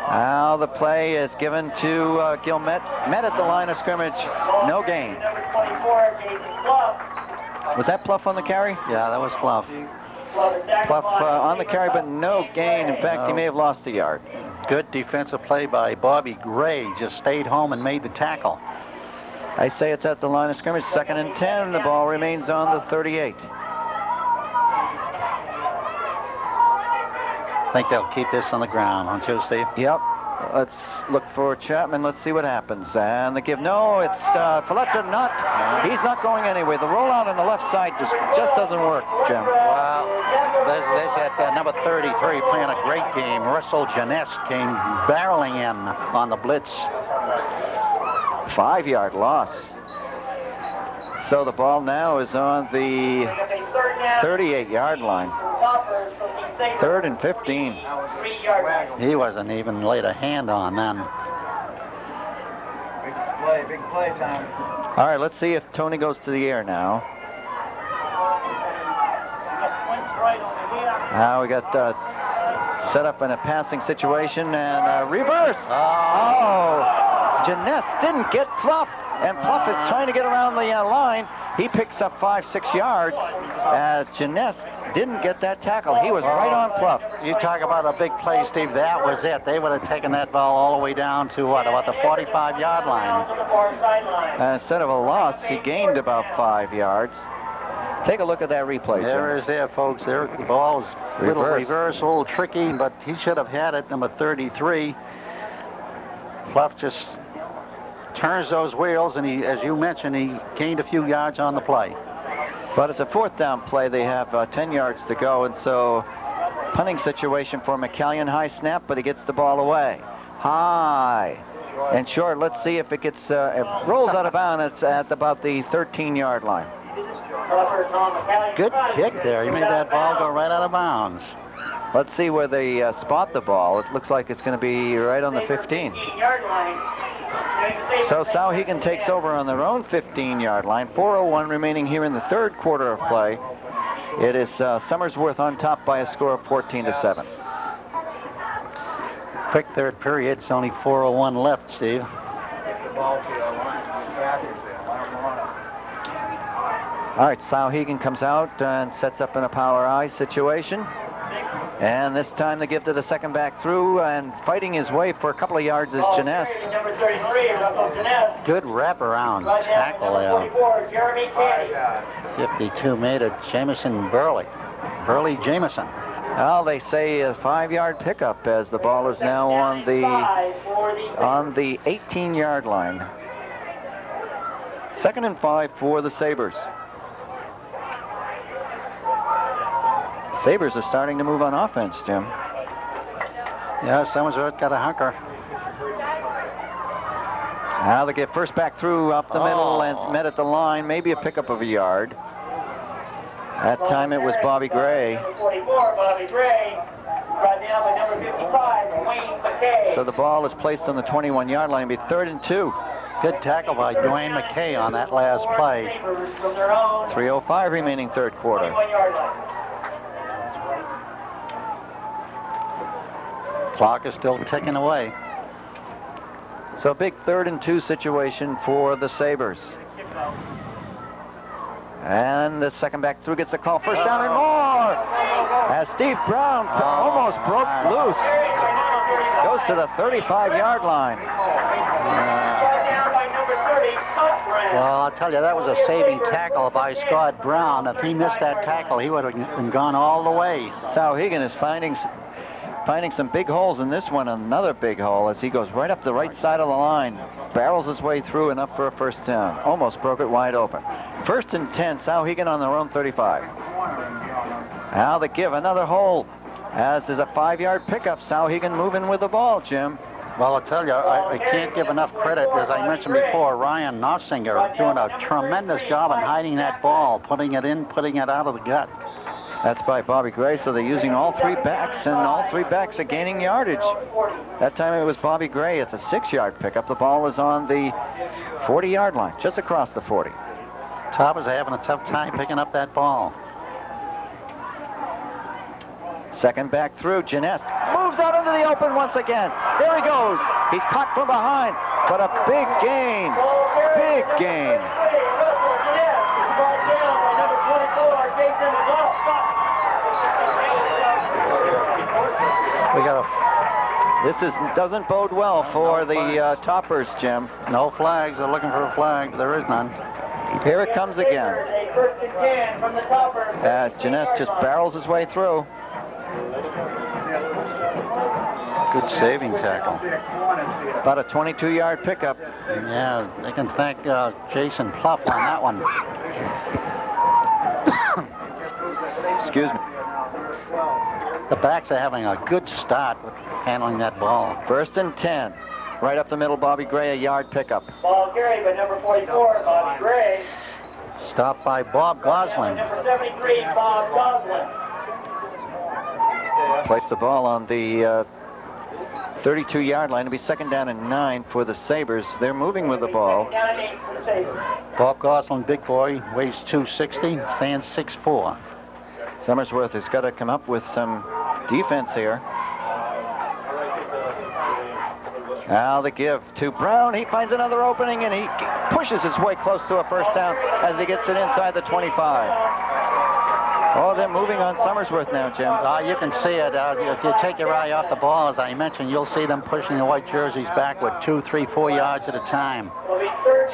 A: Now the play is given to Gilmet. Met at the line of scrimmage. No gain. Was that Pluff on the carry?
B: Yeah, that was Pluff.
A: Pluff on the carry, but no gain. In fact, he may have lost a yard.
B: Good defensive play by Bobby Gray. Just stayed home and made the tackle.
A: I say it's at the line of scrimmage. 2nd and 10. The ball remains on the 38.
B: I think they'll keep this on the ground, don't you, Steve?
A: Yep. Let's look for Chapman. Let's see what happens. And the give. No, it's Fletcher not. He's not going anywhere. The rollout on the left side just doesn't work, Jim.
B: Well, there's that number 33 playing a great game. Russell Jeunesse came barreling in on the blitz.
A: 5-yard loss. So the ball now is on the 38-yard line. 3rd and 15.
B: He wasn't even laid a hand on then.
F: Big play time.
A: All right, let's see if Tony goes to the air now. Now we got set up in a passing situation and reverse. Oh, Jeunesse didn't get Pluff, and Pluff is trying to get around the line. He picks up 5-6 yards as Jeunesse didn't get that tackle. He was right on Pluff.
B: You talk about a big play, Steve. That was it. They would have taken that ball all the way down to what, about the 45-yard line.
A: Instead of a loss, he gained about 5 yards. Take a look at that replay.
B: There is there, folks. There, the ball's a little reverse, a little tricky, but he should have had it, number 33. Pluff just turns those wheels, and he, as you mentioned, he gained a few yards on the play.
A: But it's a 4th down play. They have 10 yards to go, and so punting situation for McCallion. High snap, but he gets the ball away. High and short. Let's see if it gets, it rolls out of bounds. It's at about the 13-yard line.
B: Good kick there. He made that ball go right out of bounds.
A: Let's see where they spot the ball. It looks like it's going to be right on the 15. So Souhegan takes over on their own 15-yard line. 4:01 remaining here in the third quarter of play. It is Somersworth on top by a score of 14-7.
B: Quick third period. It's only 4:01 left, Steve.
A: All right, Souhegan comes out and sets up in a power I situation. And this time the give to the second back through, and fighting his way for a couple of yards is Janest.
C: Number 33, Russell Janest.
B: Good wraparound
C: Right down
B: tackle
C: number
B: there.
C: 44, Jeremy Canny.
B: 52 made it Jameson Burley. Burley Jameson.
A: Well, they say a 5-yard pickup as the ball is now on the 18-yard line. 2nd and 5 for the Sabres. Sabres are starting to move on offense, Jim.
B: Yeah, Somersworth got a hunker.
A: Now they get first back through up the middle, and it's met at the line, maybe a pickup of a yard. That time it was Bobby Gray.
C: Number 44, Bobby Gray. Brought down by number 55, Wayne McKay.
A: So the ball is placed on the 21-yard line. It'll be 3rd and 2.
B: Good tackle by Dwayne McKay on that last play.
C: From their own
A: 3:05 remaining third quarter.
C: 21-yard line.
B: Clock is still ticking away.
A: So a big 3rd and 2 situation for the Sabres. And the second back through gets a call. First down and more. As Steve Brown almost broke loose. Goes to the 35-yard line.
B: Well, I'll tell you, that was a saving tackle by Scott Brown. If he missed that tackle, he would have been gone all the way.
A: Souhegan is finding some big holes in this one. Another big hole as he goes right up the right side of the line. Barrels his way through and up for a first down. Almost broke it wide open. 1st and 10, Souhegan on their own 35. Now the give, another hole. As there's a 5-yard pickup. Souhegan moving with the ball, Jim.
B: Well, I'll tell you, I can't give enough credit, as I mentioned before, Ryan Nossinger doing a tremendous job in hiding that ball, putting it in, putting it out of the gut.
A: That's by Bobby Gray, so they're using all 3 backs, and all 3 backs are gaining yardage. That time it was Bobby Gray. It's a 6-yard pickup. The ball was on the 40-yard line, just across the 40.
B: Toppers are having a tough time picking up that ball.
A: Second back through, Janest moves out into the open once again. There he goes. He's caught from behind, but a big gain. Big gain.
B: We got
A: This doesn't bode well for the Toppers, Jim.
B: no flags. They're looking for a flag. There is none.
A: Here it comes again.
C: First and 10 from the Toppers.
A: As Janest just barrels his way through.
B: Good saving tackle.
A: About a 22-yard pickup.
B: Yeah, they can thank Jason Pluff on that one.
A: Excuse me.
B: The backs are having a good start with handling that ball.
A: 1st and 10. Right up the middle, Bobby Gray, a yard pickup.
C: Ball carried by number 44, Bobby Gray.
B: Stopped by Bob Gosling.
C: Number 73, Bob Goslin.
A: Place the ball on the 32-yard line. It'll be 2nd down and 9 for the Sabres. They're moving with the ball.
C: Down and 8 for the Sabres.
B: Bob Gosling, big boy, weighs 260, stands 6'4".
A: Somersworth has got to come up with some defense here. Now the give to Brown. He finds another opening, and he pushes his way close to a first down as he gets it inside the 25. Oh, they're moving on Somersworth now, Jim.
B: You can see it. If you take your eye off the ball, as I mentioned, you'll see them pushing the white jerseys backward 2, 3, 4 yards at a time.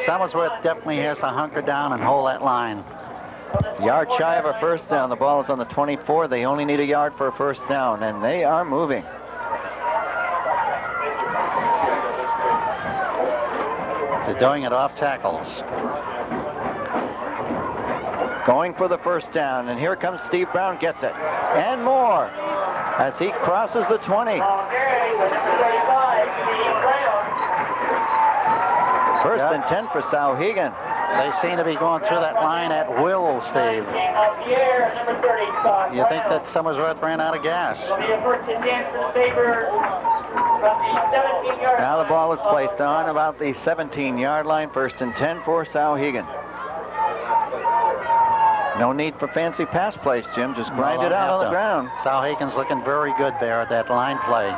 B: Somersworth definitely has to hunker down and hold that line.
A: Yard shy of a first down. The ball is on the 24. They only need a yard for a first down, and they are moving.
B: They're doing it off tackles.
A: Going for the first down, and here comes Steve Brown, gets it. And more as he crosses the 20. First and 10 for Souhegan.
B: They seem to be going through that line at will, Steve. You think that Somersworth ran out of gas?
A: Now the ball is placed on about the 17-yard line. 1st and 10 for Souhegan. No need for fancy pass plays, Jim. Just grind it out on the ground.
B: Souhegan's looking very good there at that line play.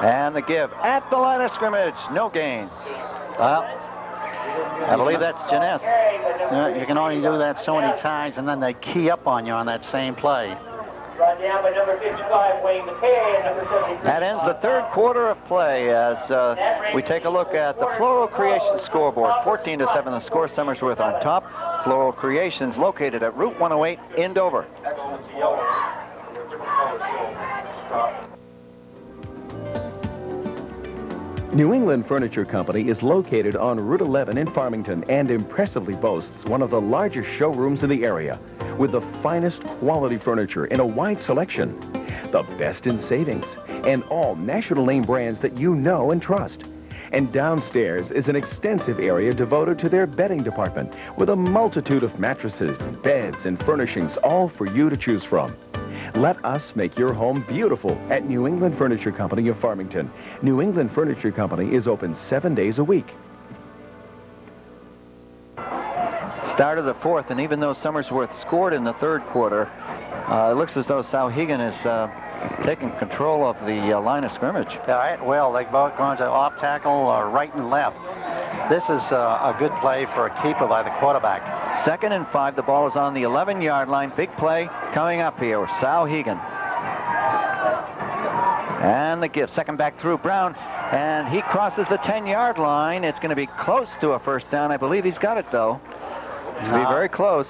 A: And the give at the line of scrimmage. No gain.
B: Well,
A: I believe that's Janess.
B: You can only do that so many times, and then they key up on you on that same play.
C: Brought down by number 55, Wayne McKay, and number 73.
A: That ends the third quarter of play as we take a look at the Floral Creations scoreboard. 14-7 the score, Somersworth on top. Floral Creations located at Route 108 in Dover.
J: New England Furniture Company is located on Route 11 in Farmington and impressively boasts one of the largest showrooms in the area with the finest quality furniture in a wide selection, the best in savings, and all national name brands that you know and trust. And downstairs is an extensive area devoted to their bedding department with a multitude of mattresses, beds, and furnishings, all for you to choose from. Let us make your home beautiful at New England Furniture Company of Farmington. New England Furniture Company is open 7 days a week.
A: Start of the fourth, and even though Somersworth scored in the third quarter, it looks as though Souhegan is taking control of the line of scrimmage.
B: All right, well, they both going to off tackle right and left. This is a good play for a keeper by the quarterback.
A: 2nd and 5, the ball is on the 11-yard line. Big play coming up here with Souhegan. And the give, second back through Brown, and he crosses the 10-yard line. It's going to be close to a first down. I believe he's got it, though. It's going to be very close.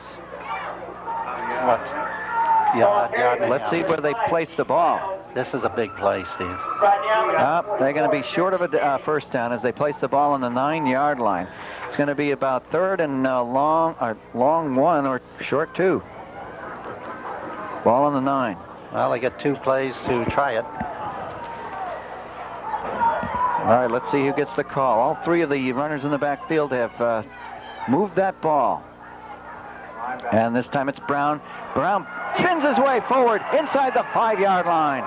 A: Let's see where they place the ball.
B: This is a big play, Steve.
A: They're going to be short of a first down as they place the ball on the 9-yard line. It's going to be about 3rd and long 1 or short 2. Ball on the 9.
B: Well, they get 2 plays to try it.
A: All right, let's see who gets the call. All 3 of the runners in the backfield have moved that ball. And this time it's Brown. Brown spins his way forward inside the 5-yard line.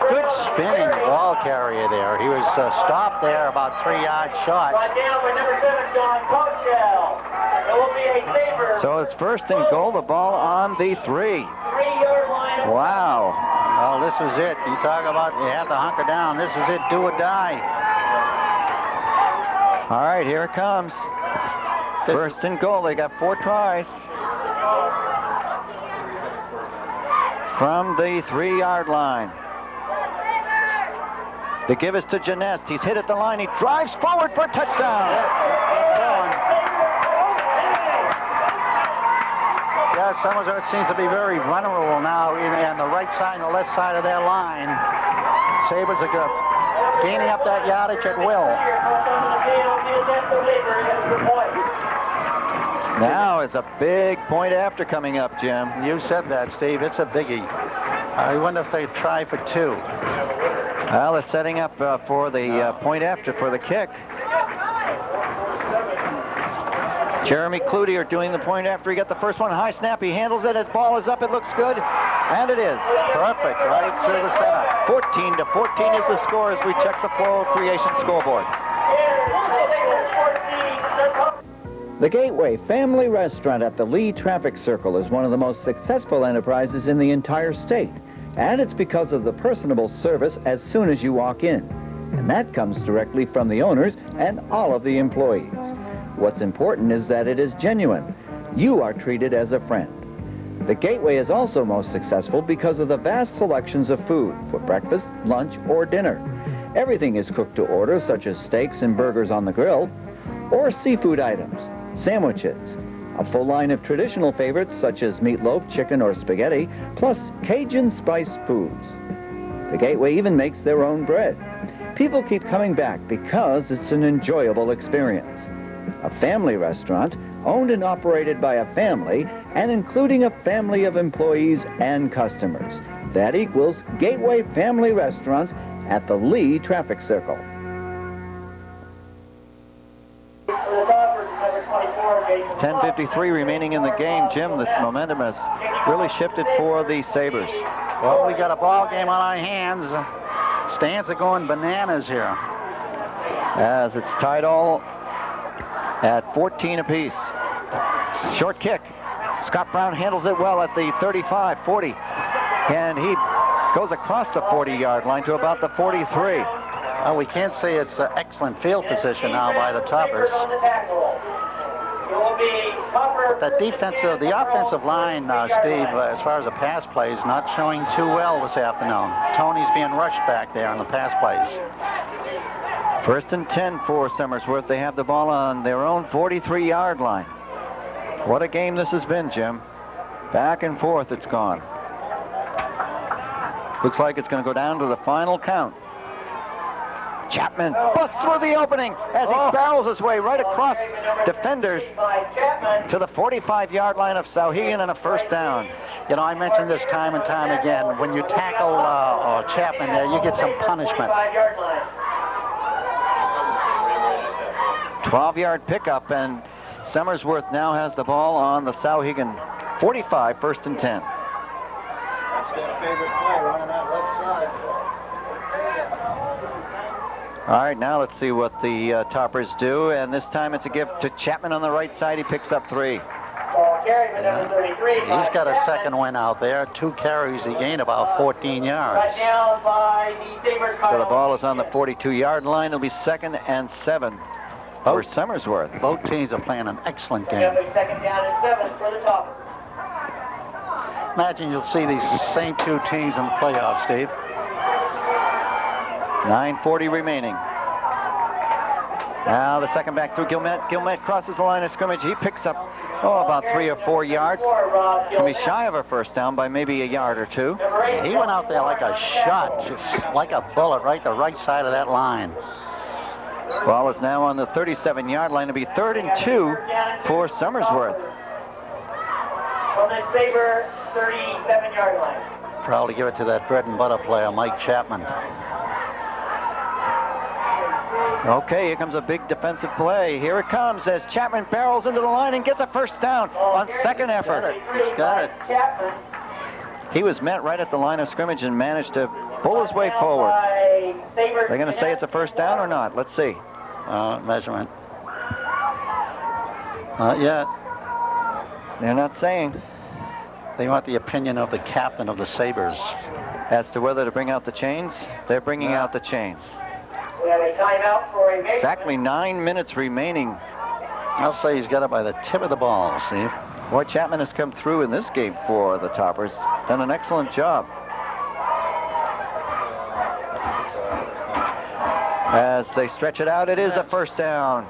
B: Good spinning ball carrier there. He was stopped there about 3 yards short.
C: Brought down by number 7, John Coachell. There will be a saver.
A: So it's 1st and goal, the ball on the 3.
C: 3-yard line.
A: Wow.
B: Well, this was it. You talk about you have to hunker down. This is it, do or die.
A: All right, here it comes. 1st and goal. They got 4 tries. From the 3-yard line. The give is to Janest. He's hit at the line. He drives forward for a touchdown.
B: Yeah, Somersworth seems to be very vulnerable now on the right side and the left side of their line. Sabres are gaining up that yardage at will.
A: Now is a big point after coming up, Jim.
B: You said that, Steve. It's a biggie. I wonder if they try for 2.
A: Well, they're setting up for the point after for the kick. Jeremy Cloutier doing the point after. He got the first one. High snap. He handles it. His ball is up. It looks good. And it is.
B: Perfect. Right through the center.
A: 14-14 is the score as we check the Floral Creation scoreboard. The Gateway Family Restaurant at the Lee Traffic Circle is one of the most successful enterprises in the entire state. And it's because of the personable service as soon as you walk in. And that comes directly from the owners and all of the employees. What's important is that it is genuine. You are treated as a friend. The Gateway is also most successful because of the vast selections of food for breakfast, lunch, or dinner. Everything is cooked to order, such as steaks and burgers on the grill, or seafood items, sandwiches, a full line of traditional favorites such as meatloaf, chicken, or spaghetti, plus Cajun spiced foods. The Gateway even makes their own bread. People keep coming back because it's an enjoyable experience. A family restaurant owned and operated by a family and including a family of employees and customers. That equals Gateway Family Restaurant at the Lee Traffic Circle. 10:53 remaining in the game. Jim, the momentum has really shifted for the Sabres.
B: Well, we got a ball game on our hands. Stands are going bananas here.
A: As it's tied all at 14 apiece. Short kick. Scott Brown handles it well at the 35, 40. And he goes across the 40-yard line to about the 43.
B: Well, we can't say it's an excellent field position now by the Toppers.
C: It will be tougher.
B: The offensive line, Steve, as far as the pass plays, not showing too well this afternoon. Tony's being rushed back there on the pass plays.
A: 1st and 10 for Somersworth. They have the ball on their own 43-yard line. What a game this has been, Jim. Back and forth it's gone. Looks like it's going to go down to the final count. Chapman busts through the opening as he barrels his way right across defenders to the 45-yard line of Souhegan and a first down.
B: You know, I mentioned this time and time again. When you tackle Chapman there, you get some punishment.
A: 12-yard pickup, and Somersworth now has the ball on the Souhegan 45, 1st and 10.
B: That's their favorite play, running that left side.
A: All right, now let's see what the Toppers do, and this time it's a gift to Chapman on the right side. He picks up 3.
B: He's got a second win out there. 2 carries, he gained about 14 yards.
A: So the ball is on the 42-yard line. It'll be 2nd and 7 for Somersworth.
B: Both teams are playing an excellent game.
C: 2nd down and 7 for the Toppers.
B: Imagine you'll see these same 2 teams in the playoffs, Steve.
A: 9:40 remaining. Now the second back through Gilmet. Gilmet crosses the line of scrimmage. He picks up, about 3 or 4 yards. It's going to be shy of a first down by maybe a yard or 2.
B: He went out there like a shot, just like a bullet, right the right side of that line.
A: Ball is now on the 37-yard line. It'll be 3rd and 2 for Somersworth.
C: From the Sabre 37-yard line.
B: Probably give it to that bread and butter player, Mike Chapman.
A: Okay, here comes a big defensive play. Here it comes as Chapman barrels into the line and gets a first down on second effort.
B: He's got it.
A: He was met right at the line of scrimmage and managed to pull his way forward. They're going to say it's a first down or not? Let's see.
B: Measurement. Not yet.
A: They're not saying.
B: They want the opinion of the captain of the Sabres.
A: As to whether to bring out the chains, they're bringing out the chains.
C: We have a timeout for a measurement.
A: Exactly 9 minutes remaining.
B: I'll say he's got it by the tip of the ball, Steve.
A: Boy, Chapman has come through in this game for the Toppers. Done an excellent job. As they stretch it out, it is a first down.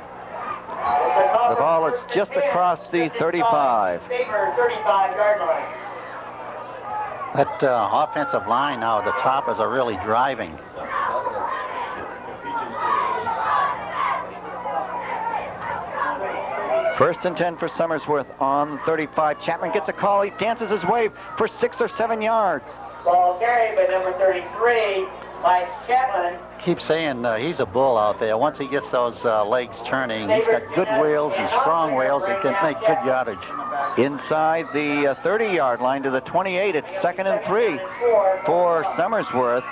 A: The ball is just across the 35.
C: Sabre 35-yard line.
B: That offensive line now, the Toppers are really driving.
A: First and 10 for Somersworth on 35. Chapman gets a call. He dances his way for 6 or 7 yards.
C: Ball carried by number 33, Mike Chapman.
B: Keep saying he's a bull out there. Once he gets those legs turning, he's got good wheels and strong wheels. He can make good yardage.
A: Inside the 30-yard line to the 28. It's 2nd and 3 for Somersworth.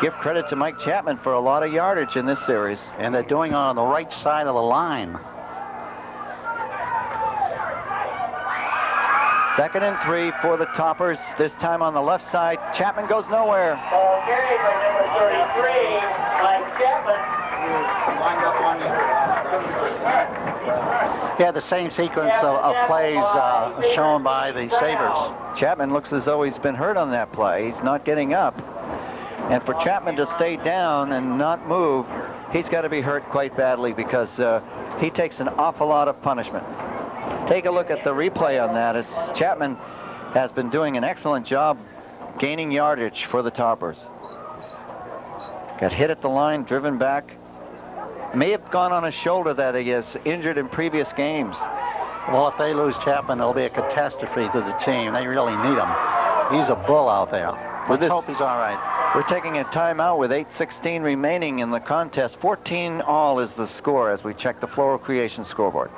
A: Give credit to Mike Chapman for a lot of yardage in this series.
B: And they're doing it on the right side of the line.
A: 2nd and 3 for the Toppers. This time on the left side. Chapman goes nowhere.
C: Ball carried by number 33, Mike Chapman.
B: Yeah, the same sequence of plays shown by the Sabres.
A: Chapman looks as though he's been hurt on that play. He's not getting up. And for Chapman to stay down and not move, he's got to be hurt quite badly because he takes an awful lot of punishment. Take a look at the replay on that as Chapman has been doing an excellent job gaining yardage for the Toppers. Got hit at the line, driven back. May have gone on a shoulder that he has injured in previous games.
B: Well, if they lose Chapman, it'll be a catastrophe to the team. They really need him. He's a bull out there. Let's hope he's all right.
A: We're taking a timeout with 8:16 remaining in the contest. 14-all is the score as we check the Floral Creation scoreboard.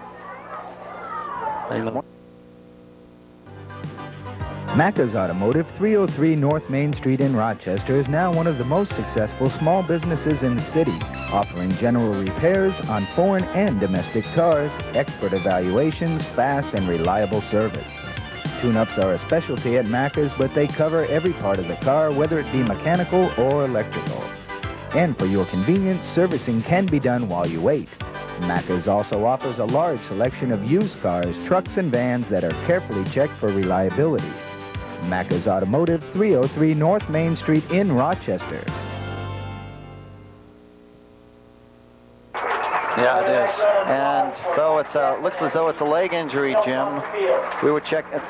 E: Macca's Automotive, 303 North Main Street in Rochester, is now one of the most successful small businesses in the city, offering general repairs on foreign and domestic cars, expert evaluations, fast and reliable service. Tune-ups are a specialty at Macca's, but they cover every part of the car, whether it be mechanical or electrical. And for your convenience, servicing can be done while you wait. Macca's also offers a large selection of used cars, trucks, and vans that are carefully checked for reliability. Macca's Automotive, 303 North Main Street in Rochester.
B: Yeah, it is.
A: And so it looks as though it's a leg injury, Jim. We were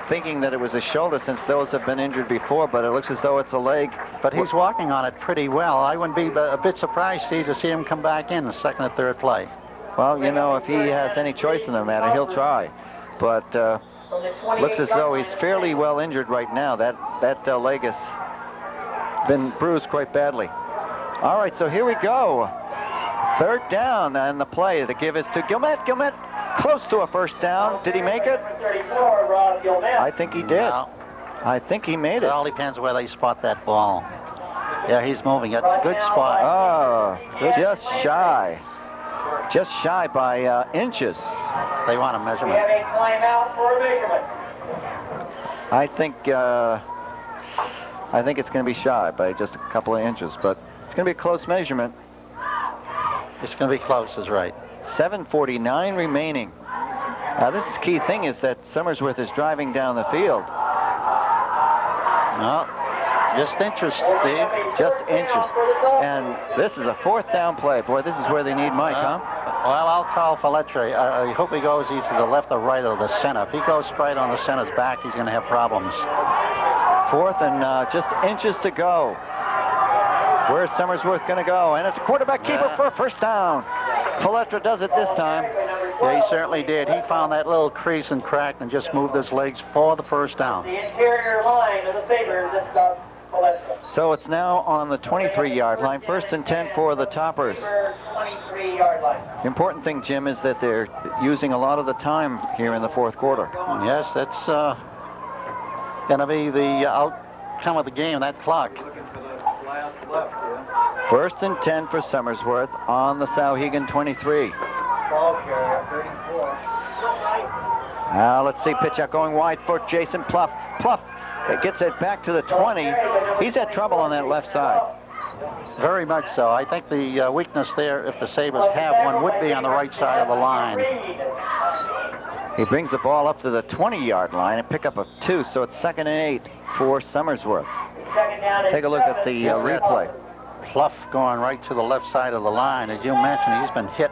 A: thinking that it was a shoulder since those have been injured before, but it looks as though it's a leg.
B: But he's walking on it pretty well. I wouldn't be a bit surprised, Steve, to see him come back in the second or third play.
A: Well, you know, if he has any choice in the matter, he'll try. But looks as though he's fairly well injured right now. That leg has been bruised quite badly. All right, so here we go. Third down, and the play. The give is to Gilmet. Gilmet, close to a first down. Did he make it? I think he did.
B: No.
A: I think he made
B: It
A: it.
B: all depends where they spot that ball. Yeah, he's moving it. Good spot.
A: Oh, just shy. Just shy by inches.
B: They want a
C: We
B: measurement.
C: have a timeout for a measurement.
A: I think it's going to be shy by just a couple of inches, but it's going to be a close measurement.
B: It's going to be close, is right.
A: 7:49 remaining. Now, this is key thing is that Somersworth is driving down the field.
B: No, just inches, Steve.
A: Just inches. And this is a fourth down play. Boy, this is where they need Mike, huh?
B: Well, I'll call Feletre. I hope he goes either to the left or right or the center. If he goes straight on the center's back, he's going to have problems.
A: Fourth and just inches to go. Where's Somersworth going to go? And it's a quarterback keeper for a first down. Feletre does it this time.
B: Yeah, he certainly did. He found that little crease and crack and just moved his legs for the first down.
C: The interior line of the Sabres is Feletre.
A: So it's now on the 23-yard line. First and 10 for the Toppers.
C: 23-yard line.
A: The important thing, Jim, is that they're using a lot of the time here in the fourth quarter.
B: Yes, that's going to be the outcome of the game, that clock.
A: First and 10 for Somersworth on the Souhegan 23. Now let's see, pitch out going wide for Jason Pluff. Pluff gets it back to the 20. He's had trouble on that left side.
B: Very much so. I think the weakness there, if the Sabres have one, would be on the right side of the line.
A: He brings the ball up to the 20-yard line and pick up a 2, so it's 2nd and 8 for Somersworth. Take a look at the replay.
B: Pluff going right to the left side of the line. As you mentioned, he's been hit,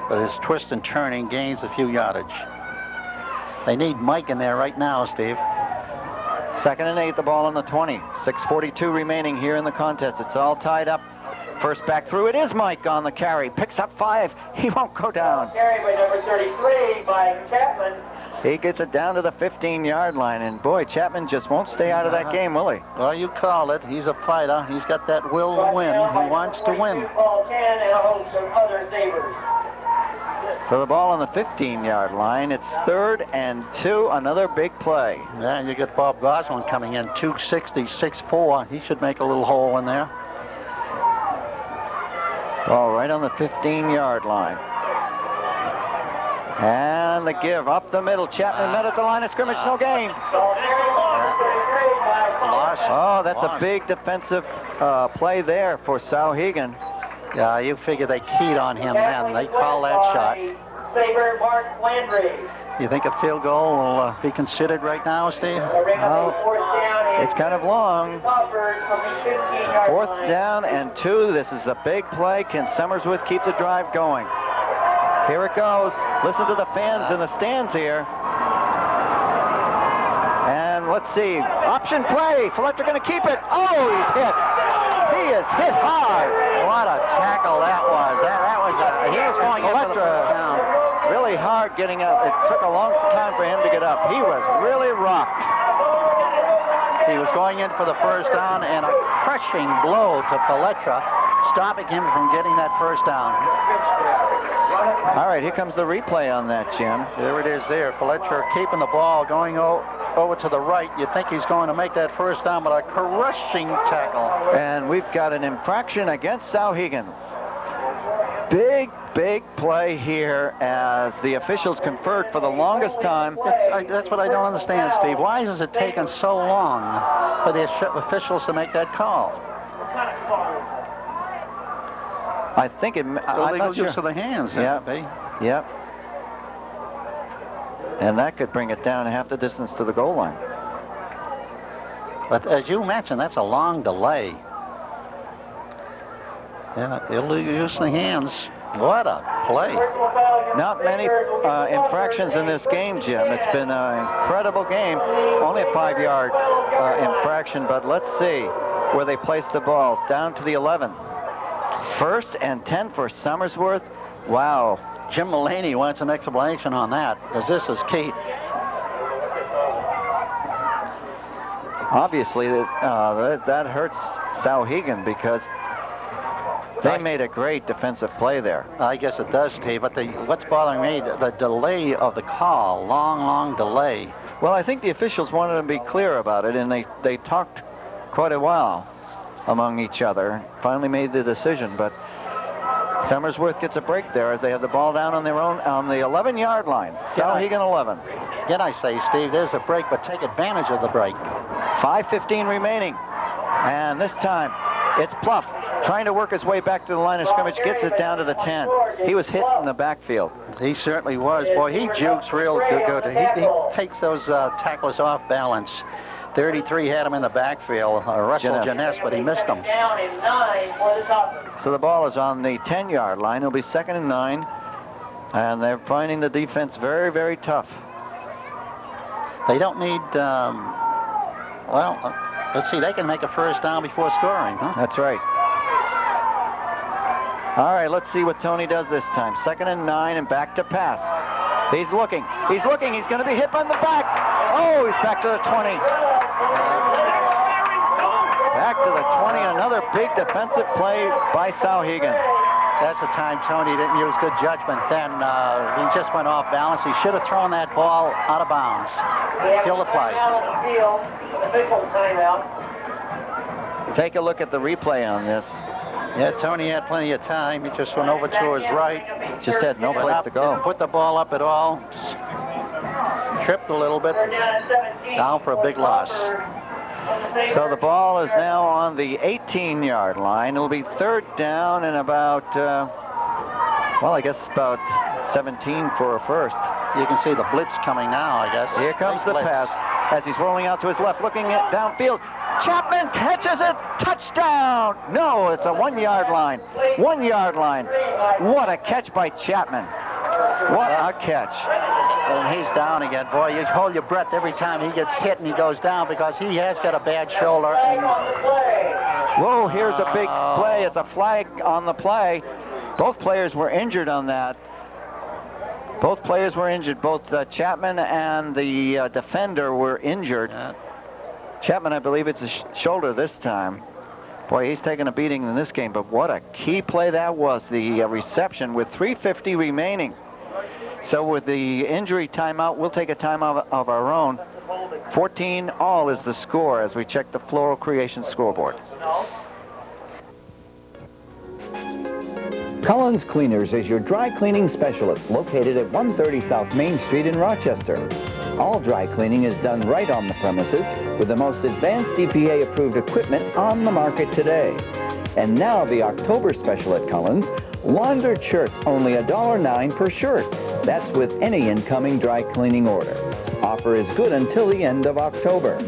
B: but his twist and turning gains a few yardage. They need Mike in there right now, Steve.
A: 2nd and 8, the ball on the 20. 6:42 remaining here in the contest. It's all tied up. First back through. It is Mike on the carry. Picks up 5. He won't go down.
C: Carry by number 33 by Chapman.
A: He gets it down to the 15-yard line, and boy, Chapman just won't stay out of that game, will he?
B: Well, you call it. He's a fighter. He's got that will to win. He wants to win.
C: Paul 10 and a host of other Sabres.
A: So the ball on the 15-yard line. It's 3rd and 2. Another big play.
B: Yeah, and you get Bob Goslin coming in, 260, 6'4". He should make a little hole in there.
A: Ball right on the 15-yard line. And the give up the middle. Chapman met at the line of scrimmage. No gain. Oh, that's a big defensive play there for Souhegan.
B: Yeah, you figure they keyed on him then. They call that shot.
C: Sabre Mark Landry.
B: You think a field goal will be considered right now, Steve?
A: Oh, it's kind of long. 4th down and 2. This is a big play. Can Somersworth keep the drive going? Here it goes. Listen to the fans in the stands here. And let's see. Option play. Fletcher going to keep it. Oh, he's hit. He is hit hard.
B: What a tackle that was. He was going in for the first down.
A: Really hard getting up. It took a long time for him to get up. He was really rocked.
B: He was going in for the first down, and a crushing blow to Feletre, stopping him from getting that first down.
A: All right, here comes the replay on that, Jim.
B: There it is there. Feletre keeping the ball, going over to the right. You think he's going to make that first down, but a crushing tackle.
A: And we've got an infraction against Souhegan. Big play here as the officials conferred for the longest time.
B: That's what I don't understand, Steve. Why has it taken so long for the officials to make that call?
A: I think it. I'm
B: Illegal
A: not sure.
B: use of the hands.
A: Yep. Yep. And that could bring it down half the distance to the goal line.
B: But as you mentioned, that's a long delay. Yeah, illegal use of the hands. What a play.
A: Not many infractions in this game, Jim. It's been an incredible game. Only a 5-yard infraction, but let's see where they place the ball. Down to the 11. 1st and 10 for Somersworth. Wow.
B: Jim Mullaney wants an explanation on that, because this is key.
A: Obviously, that hurts Souhegan because they made a great defensive play there.
B: I guess it does, Steve, but what's bothering me, the delay of the call, long delay.
A: Well, I think the officials wanted to be clear about it, and they talked quite a while among each other, finally made the decision, but Somersworth gets a break there as they have the ball down on their own, on the 11-yard line. Souhegan 11.
B: Again, I say, Steve, there's a break, but take advantage of the break.
A: 5:15 remaining, and this time it's Pluff trying to work his way back to the line of scrimmage, gets it down to the 10. He was hit in the backfield.
B: He certainly was. Boy, he jukes real good. He takes those tacklers off balance. 33 had him in the backfield, Russell Janess, but he missed him.
A: So the ball is on the 10-yard line. It'll be 2nd and 9, and they're finding the defense very, very tough.
B: They don't need, let's see, they can make a first down before scoring, huh?
A: That's right. All right, let's see what Tony does this time. 2nd and 9 and back to pass. He's looking. He's looking. He's going to be hit on the back. Oh, he's back to the 20. Back to the 20. Another big defensive play by Souhegan.
B: That's the time Tony didn't use good judgment then. He just went off balance. He should have thrown that ball out of bounds. Kill the play.
A: Take a look at the replay on this.
B: Yeah, Tony had plenty of time. He just went over to his right.
A: Just had no place to go.
B: Didn't put the ball up at all. Tripped a little bit. Down for a big loss.
A: So the ball is now on the 18-yard line. It'll be 3rd down and about, well, I guess about 17 for a first.
B: You can see the blitz coming now, I guess.
A: Here comes the pass as he's rolling out to his left, looking at downfield. Chapman catches it. Touchdown. No, it's a 1-yard line. 1-yard line. What a catch by Chapman. What a catch.
B: And he's down again. Boy, you hold your breath every time he gets hit and he goes down because he has got a bad shoulder.
A: Whoa, here's a big play. It's a flag on the play. Both players were injured on that. Both players were injured. Both Chapman and the defender were injured. Chapman, I believe it's a shoulder this time. Boy, he's taken a beating in this game, but what a key play that was, the reception with 3:50 remaining. So with the injury timeout, we'll take a timeout of our own. 14-all is the score as we check the Floral Creation scoreboard. Cullen's Cleaners is your dry cleaning specialist located at 130 South Main Street in Rochester. All dry cleaning is done right on the premises with the most advanced EPA-approved equipment on the market today. And now the October special at Cullen's, laundered shirts only $1.09 per shirt. That's with any incoming dry cleaning order. Offer is good until the end of October.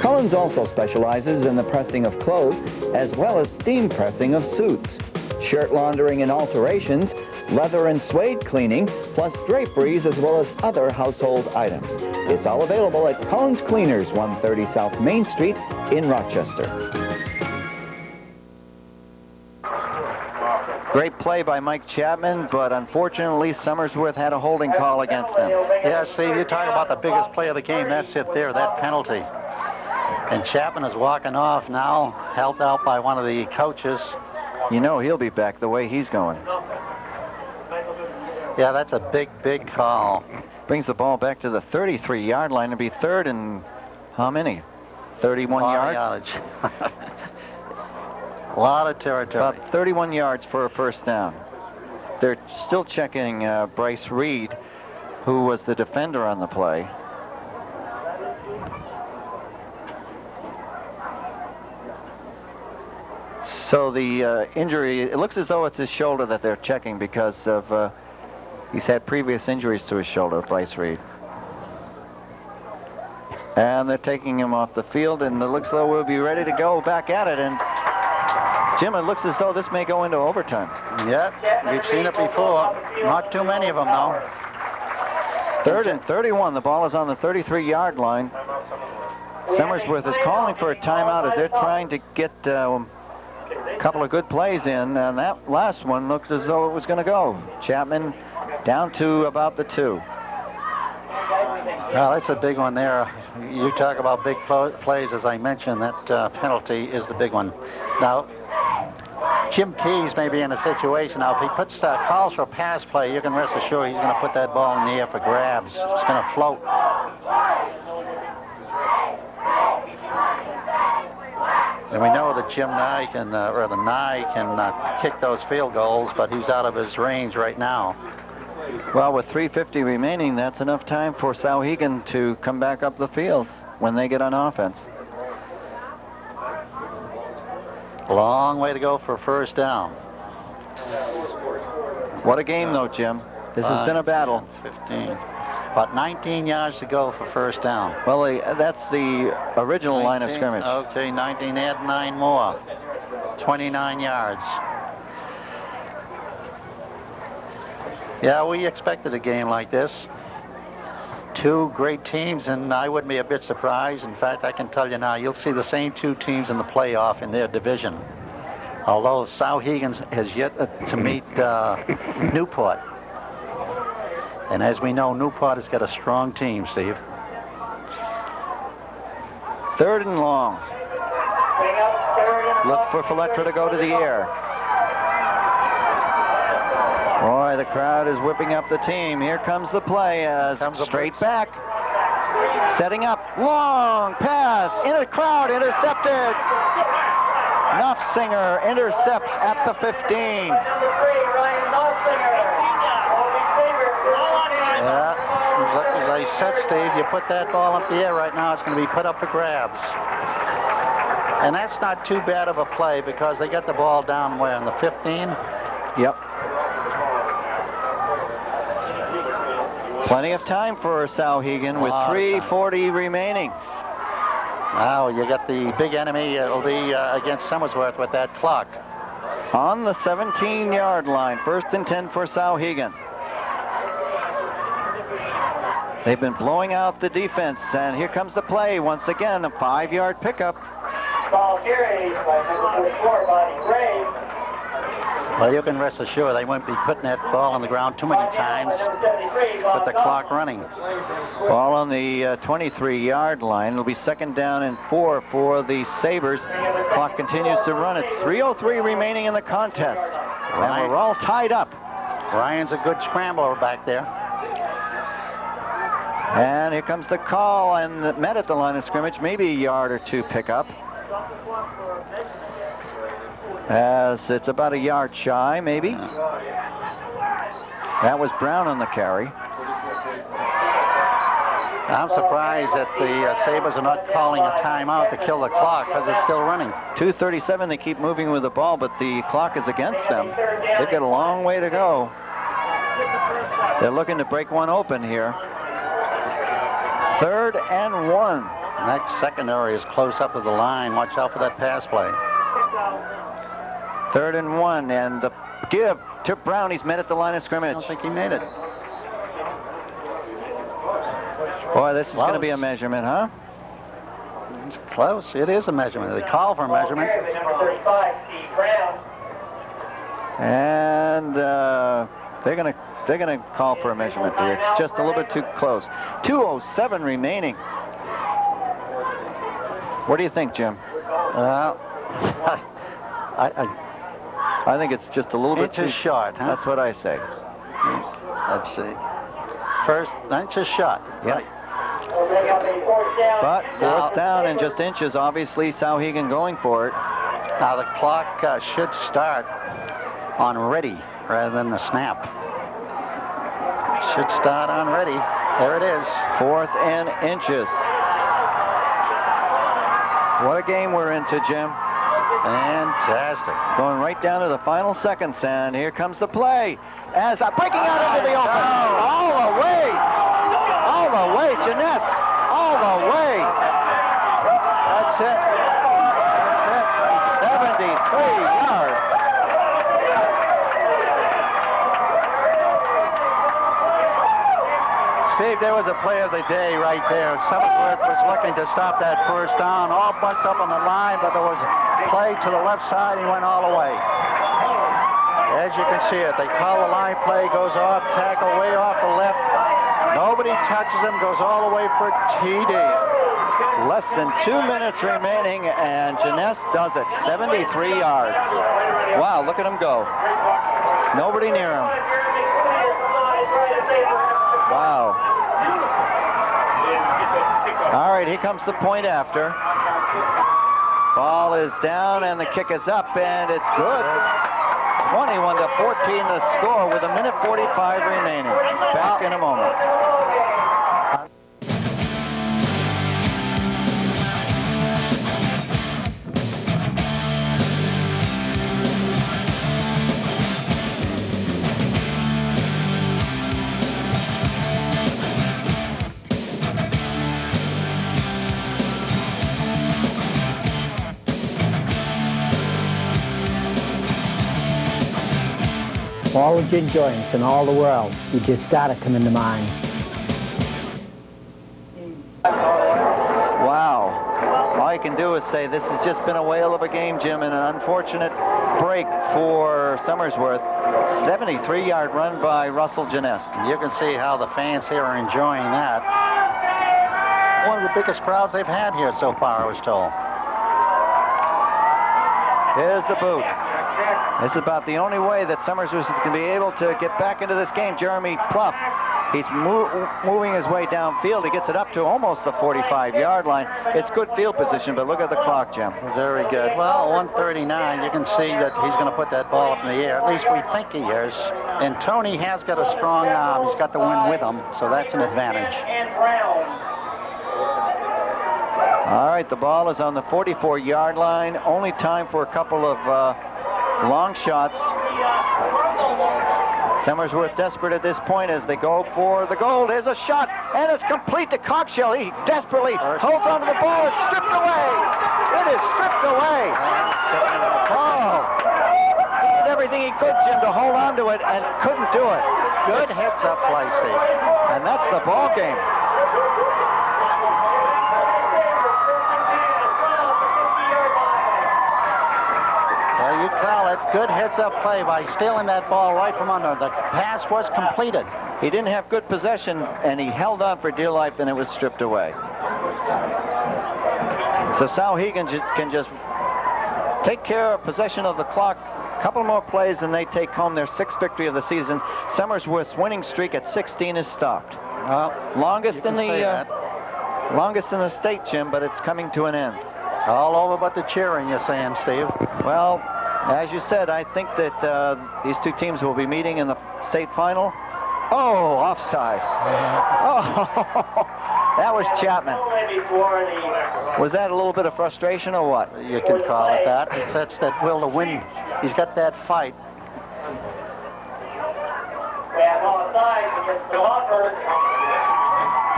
A: Cullen's also specializes in the pressing of clothes as well as steam pressing of suits, shirt laundering and alterations, leather and suede cleaning, plus draperies as well as other household items. It's all available at Cullen's Cleaners, 130 South Main Street in Rochester. Great play by Mike Chapman, but unfortunately Somersworth had a holding call against them.
B: Yeah, Steve, you talk about the biggest play of the game. That's it there, that penalty. And Chapman is walking off now, helped out by one of the coaches.
A: You know he'll be back the way he's going.
B: Yeah, that's a big, big call.
A: Brings the ball back to the 33-yard line. It'll be 3rd and how many? 31 yards?
B: A lot of territory.
A: About 31 yards for a first down. They're still checking Bryce Reed, who was the defender on the play. So the injury, it looks as though it's his shoulder that they're checking because of he's had previous injuries to his shoulder, Bryce Reed. And they're taking him off the field, and it looks as though we'll be ready to go back at it. And Jim, it looks as though this may go into overtime.
B: Yep, we've seen it before. Not too many of them, though.
A: 3rd and 31. The ball is on the 33-yard line. Somersworth is calling for a timeout as they're trying to get a couple of good plays in, and that last one looked as though it was going to go. Chapman down to about the 2.
B: Well, that's a big one there. You talk about big plays, as I mentioned, that penalty is the big one. Now, Jim Keyes may be in a situation now. If he puts calls for a pass play, you can rest assured he's going to put that ball in the air for grabs. It's going to float. And we know that Jim Nye can, kick those field goals, but he's out of his range right now.
A: Well, with 3:50 remaining, that's enough time for Souhegan to come back up the field when they get on offense.
B: Long way to go for first down.
A: What a game, though, Jim. This has been a battle.
B: 15. About 19 yards to go for first down.
A: Well, that's the original
B: 19,
A: line of scrimmage.
B: Okay, 19, add 9 more. 29 yards. Yeah, we expected a game like this. 2 great teams, and I wouldn't be a bit surprised. In fact, I can tell you now, you'll see the same 2 teams in the playoff in their division. Although Souhegan has yet to meet Newport. And as we know, Newport has got a strong team, Steve.
A: 3rd and long. Look for Fletcher to go to the air. Boy, the crowd is whipping up the team. Here comes the play as straight back. Setting up, long pass, in a crowd, intercepted. Knopfsinger intercepts at the 15.
B: Yeah, as I said, Steve, you put that ball up the air right now, it's going to be put up for grabs. And that's not too bad of a play because they get the ball down where, in the 15?
A: Yep. Plenty of time for Souhegan with 3:40 remaining.
B: Now you got the big enemy. It'll be against Somersworth with that clock.
A: On the 17-yard line, 1st and 10 for Souhegan. They've been blowing out the defense, and here comes the play once again, a 5-yard pickup.
C: Ball carried by number 44, Bonnie Gray.
B: Well, you can rest assured they won't be putting that ball on the ground too many times with the clock running.
A: Ball on the 23-yard line. It'll be 2nd down and 4 for the Sabres. Clock continues to run. It's 3:03 remaining in the contest. And we're all tied up.
B: Ryan's a good scrambler back there.
A: And here comes the call, and met at the line of scrimmage, maybe a yard or 2 pickup. As it's about a yard shy, maybe. That was Brown on the carry.
B: I'm surprised that the Sabres are not calling a timeout to kill the clock because it's still running.
A: 2:37, they keep moving with the ball, but the clock is against them. They've got a long way to go. They're looking to break one open here. 3rd and 1.
B: That secondary is close up to the line. Watch out for that pass play.
A: 3rd and 1, and the give to Brown. He's met at the line of scrimmage.
B: I don't think he made it.
A: Boy, this is going to be a measurement, huh?
B: It's close. It is a measurement. They call for a measurement.
A: And they're going to call for a measurement here. It's just a little bit too close. 2:07 remaining. What do you think, Jim? I think it's just a little bit too
B: short, huh?
A: That's what I say.
B: Let's see. First, inches short.
A: Yep.
B: Right.
A: But 4th down and just inches. Obviously, Souhegan going for it.
B: Now the clock should start on ready rather than the snap. Should start on ready. There it is.
A: 4th and inches. What a game we're into, Jim.
B: Fantastic.
A: Going right down to the final seconds, and here comes the play. As breaking out into the open. All the way. All the way, Jeunesse. All the way. That's it. That's it. 73 yards.
B: Steve, there was a play of the day right there. Somersworth was looking to stop that first down, all bunched up on the line, but there was a play to the left side. He went all the way. As you can see it, they call the line play, goes off, tackle way off the left. Nobody touches him, goes all the way for TD.
A: Less than 2 minutes remaining, and Jeunesse does it. 73 yards. Wow, look at him go. Nobody near him. Wow. All right, here comes the point after. Ball is down, and the kick is up, and it's good. 21-14 the score with 1:45 remaining. Back in a moment.
K: All the gin joints in all the world, you just gotta come into mine.
A: Wow. All I can do is say this has just been a whale of a game, Jim, and an unfortunate break for Somersworth. 73-yard run by Russell Jeunesse.
B: You can see how the fans here are enjoying that. One of the biggest crowds they've had here so far, I was told.
A: Here's the boot. This is about the only way that Somersworth is going to be able to get back into this game. Jeremy Pluff, he's moving his way downfield. He gets it up to almost the 45-yard line. It's good field position, but look at the clock, Jim.
B: Very good. Well, 139, you can see that he's going to put that ball up in the air. At least we think he is. And Tony has got a strong arm. He's got the wind with him, so that's an advantage.
A: All right, the ball is on the 44-yard line. Only time for a couple of long shots. Somersworth desperate at this point as they go for the goal. There's a shot, and it's complete to Cockshell. He desperately holds onto the ball. It's stripped away. It is stripped away. Oh, he did everything he could, Jim, to hold on to it and couldn't do it.
B: Good heads-up play, Steve.
A: And that's the ball game.
B: You call it good heads-up play by stealing that ball right from under. The pass was completed.
A: He didn't have good possession, and he held on for dear life, and it was stripped away. So Souhegan can just take care of possession of the clock. A couple more plays, and they take home their 6th victory of the season. Somersworth's winning streak at 16 is stopped. Longest in the state, Jim, but it's coming to an end.
B: All over but the cheering, you're saying, Steve.
A: Well, as you said, I think that these two teams will be meeting in the state final. Oh, offside. Oh, that was Chapman. Was that a little bit of frustration or what?
B: You can call it that. That's that will to win. He's got that fight.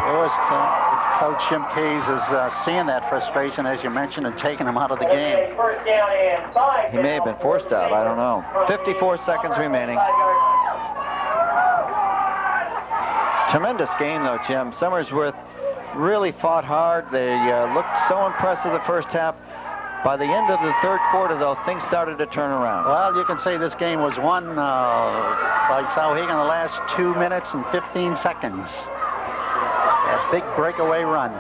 B: It was Coach Jim Keys is seeing that frustration, as you mentioned, and taking him out of the game.
A: He may have been forced out. I don't know. 54 seconds remaining. Tremendous game, though, Jim. Somersworth really fought hard. They looked so impressive the first half. By the end of the third quarter, though, things started to turn around.
B: Well, you can say this game was won by Souhegan in the last 2 minutes and 15 seconds. A big breakaway run.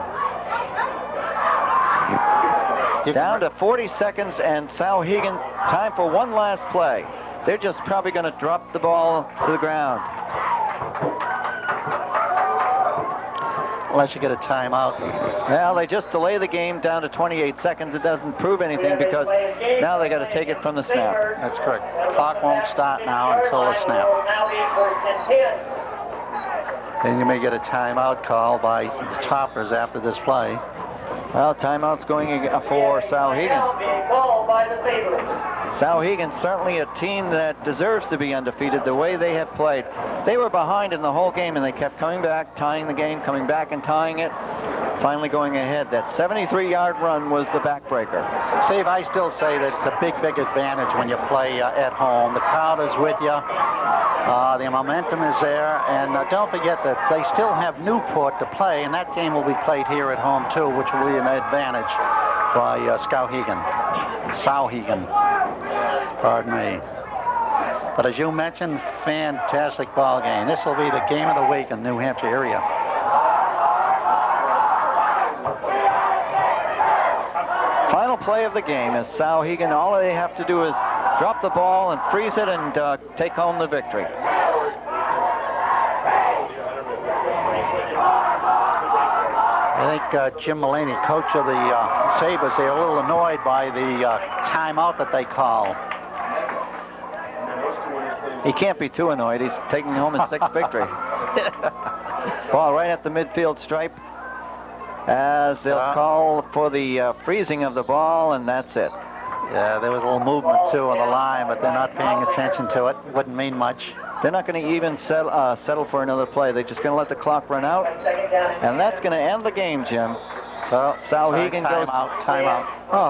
A: Down to 40 seconds, and Souhegan, time for one last play. They're just probably going to drop the ball to the ground.
B: Unless you get a timeout.
A: Well, they just delay the game down to 28 seconds. It doesn't prove anything because now they got to take it from the snap.
B: That's correct. Clock won't start now until the snap. Then you may get a timeout call by the Toppers after this play.
A: Well, timeout's going for Souhegan.
C: by the Sabres.
A: Souhegan certainly a team that deserves to be undefeated the way they have played. They were behind in the whole game, and they kept coming back, tying the game, coming back and tying it, finally going ahead. That 73-yard run was the backbreaker.
B: Steve, I still say that it's a big advantage when you play at home. The crowd is with you. The momentum is there, and don't forget that they still have Newport to play, and that game will be played here at home too, which will be an advantage by Souhegan. Pardon me. But as you mentioned, fantastic ball game. This will be the game of the week in New Hampshire area.
A: Final play of the game is Souhegan. All they have to do is drop the ball and freeze it and take home the victory.
B: I think Jim Mulaney, coach of the Sabres, they're a little annoyed by the timeout that they call.
A: He can't be too annoyed. He's taking home his 6th victory. Ball right at the midfield stripe as they'll call for the freezing of the ball, and that's it.
B: Yeah, there was a little movement too on the line, but they're not paying attention to it. Wouldn't mean much.
A: They're not going to even settle for another play. They're just going to let the clock run out, and that's going to end the game, Jim. Well, Souhegan goes
B: timeout. Oh,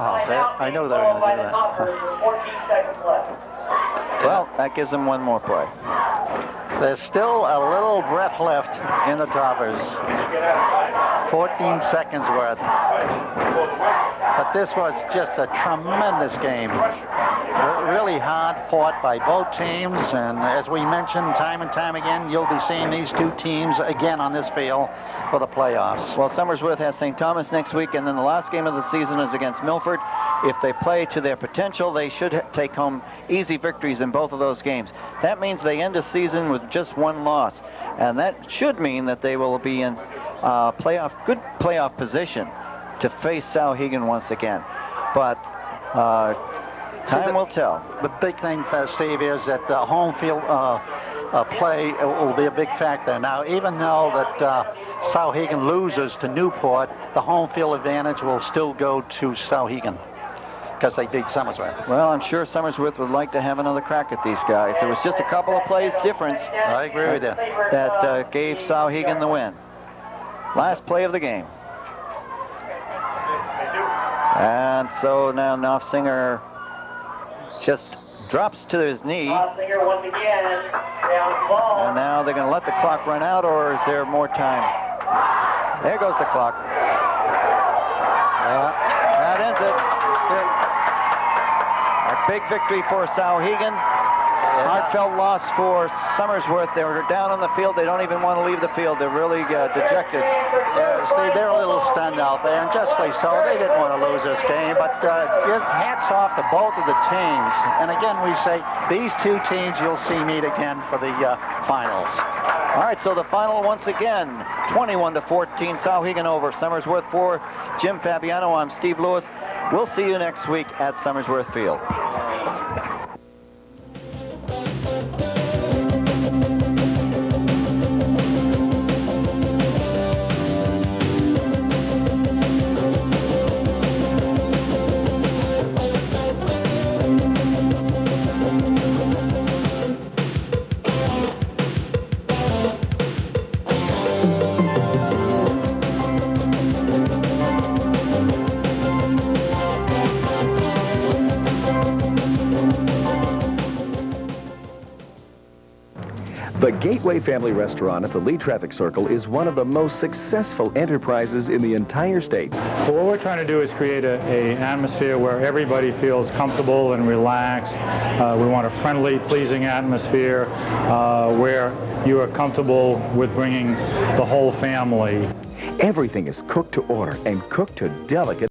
B: I know they were going to do that.
C: 14 seconds left.
A: Well, that gives them one more play.
B: There's still a little breath left in the Toppers. 14 seconds worth. But this was just a tremendous game. Really hard fought by both teams, and as we mentioned time and time again, you'll be seeing these two teams again on this field for the playoffs.
A: Well, Somersworth has St. Thomas next week, and then the last game of the season is against Milford. If they play to their potential, they should take home easy victories in both of those games. That means they end the season with just one loss, and that should mean that they will be in good playoff position to face Souhegan once again. But time will tell.
B: The big thing, Steve, is that the home field play will be a big factor. Now, even though that Souhegan loses to Newport, the home field advantage will still go to Souhegan because they beat Somersworth.
A: Well, I'm sure Somersworth would like to have another crack at these guys. There was just a couple of plays difference.
B: I agree with you.
A: That gave Souhegan the win. Last play of the game. And so now Knopfsinger just drops to his knee.
C: Knopfsinger once again down the ball.
A: And now they're going to let the clock run out, or is there more time? There goes the clock. That ends it. A big victory for Souhegan. Heartfelt loss for Somersworth. They were down on the field. They don't even want to leave the field. They're really dejected.
B: Steve, they're a little stunned out there, and justly so. They didn't want to lose this game, but give hats off to both of the teams. And again, we say these two teams you'll see meet again for the finals.
A: All right, so the final once again, 21-14, Souhegan over Somersworth. For Jim Fabiano, I'm Steve Lewis. We'll see you next week at Somersworth Field.
J: The Gateway Family Restaurant at the Lee Traffic Circle is one of the most successful enterprises in the entire state.
L: What we're trying to do is create an atmosphere where everybody feels comfortable and relaxed. We want a friendly, pleasing atmosphere where you are comfortable with bringing the whole family.
J: Everything is cooked to order and cooked to delicate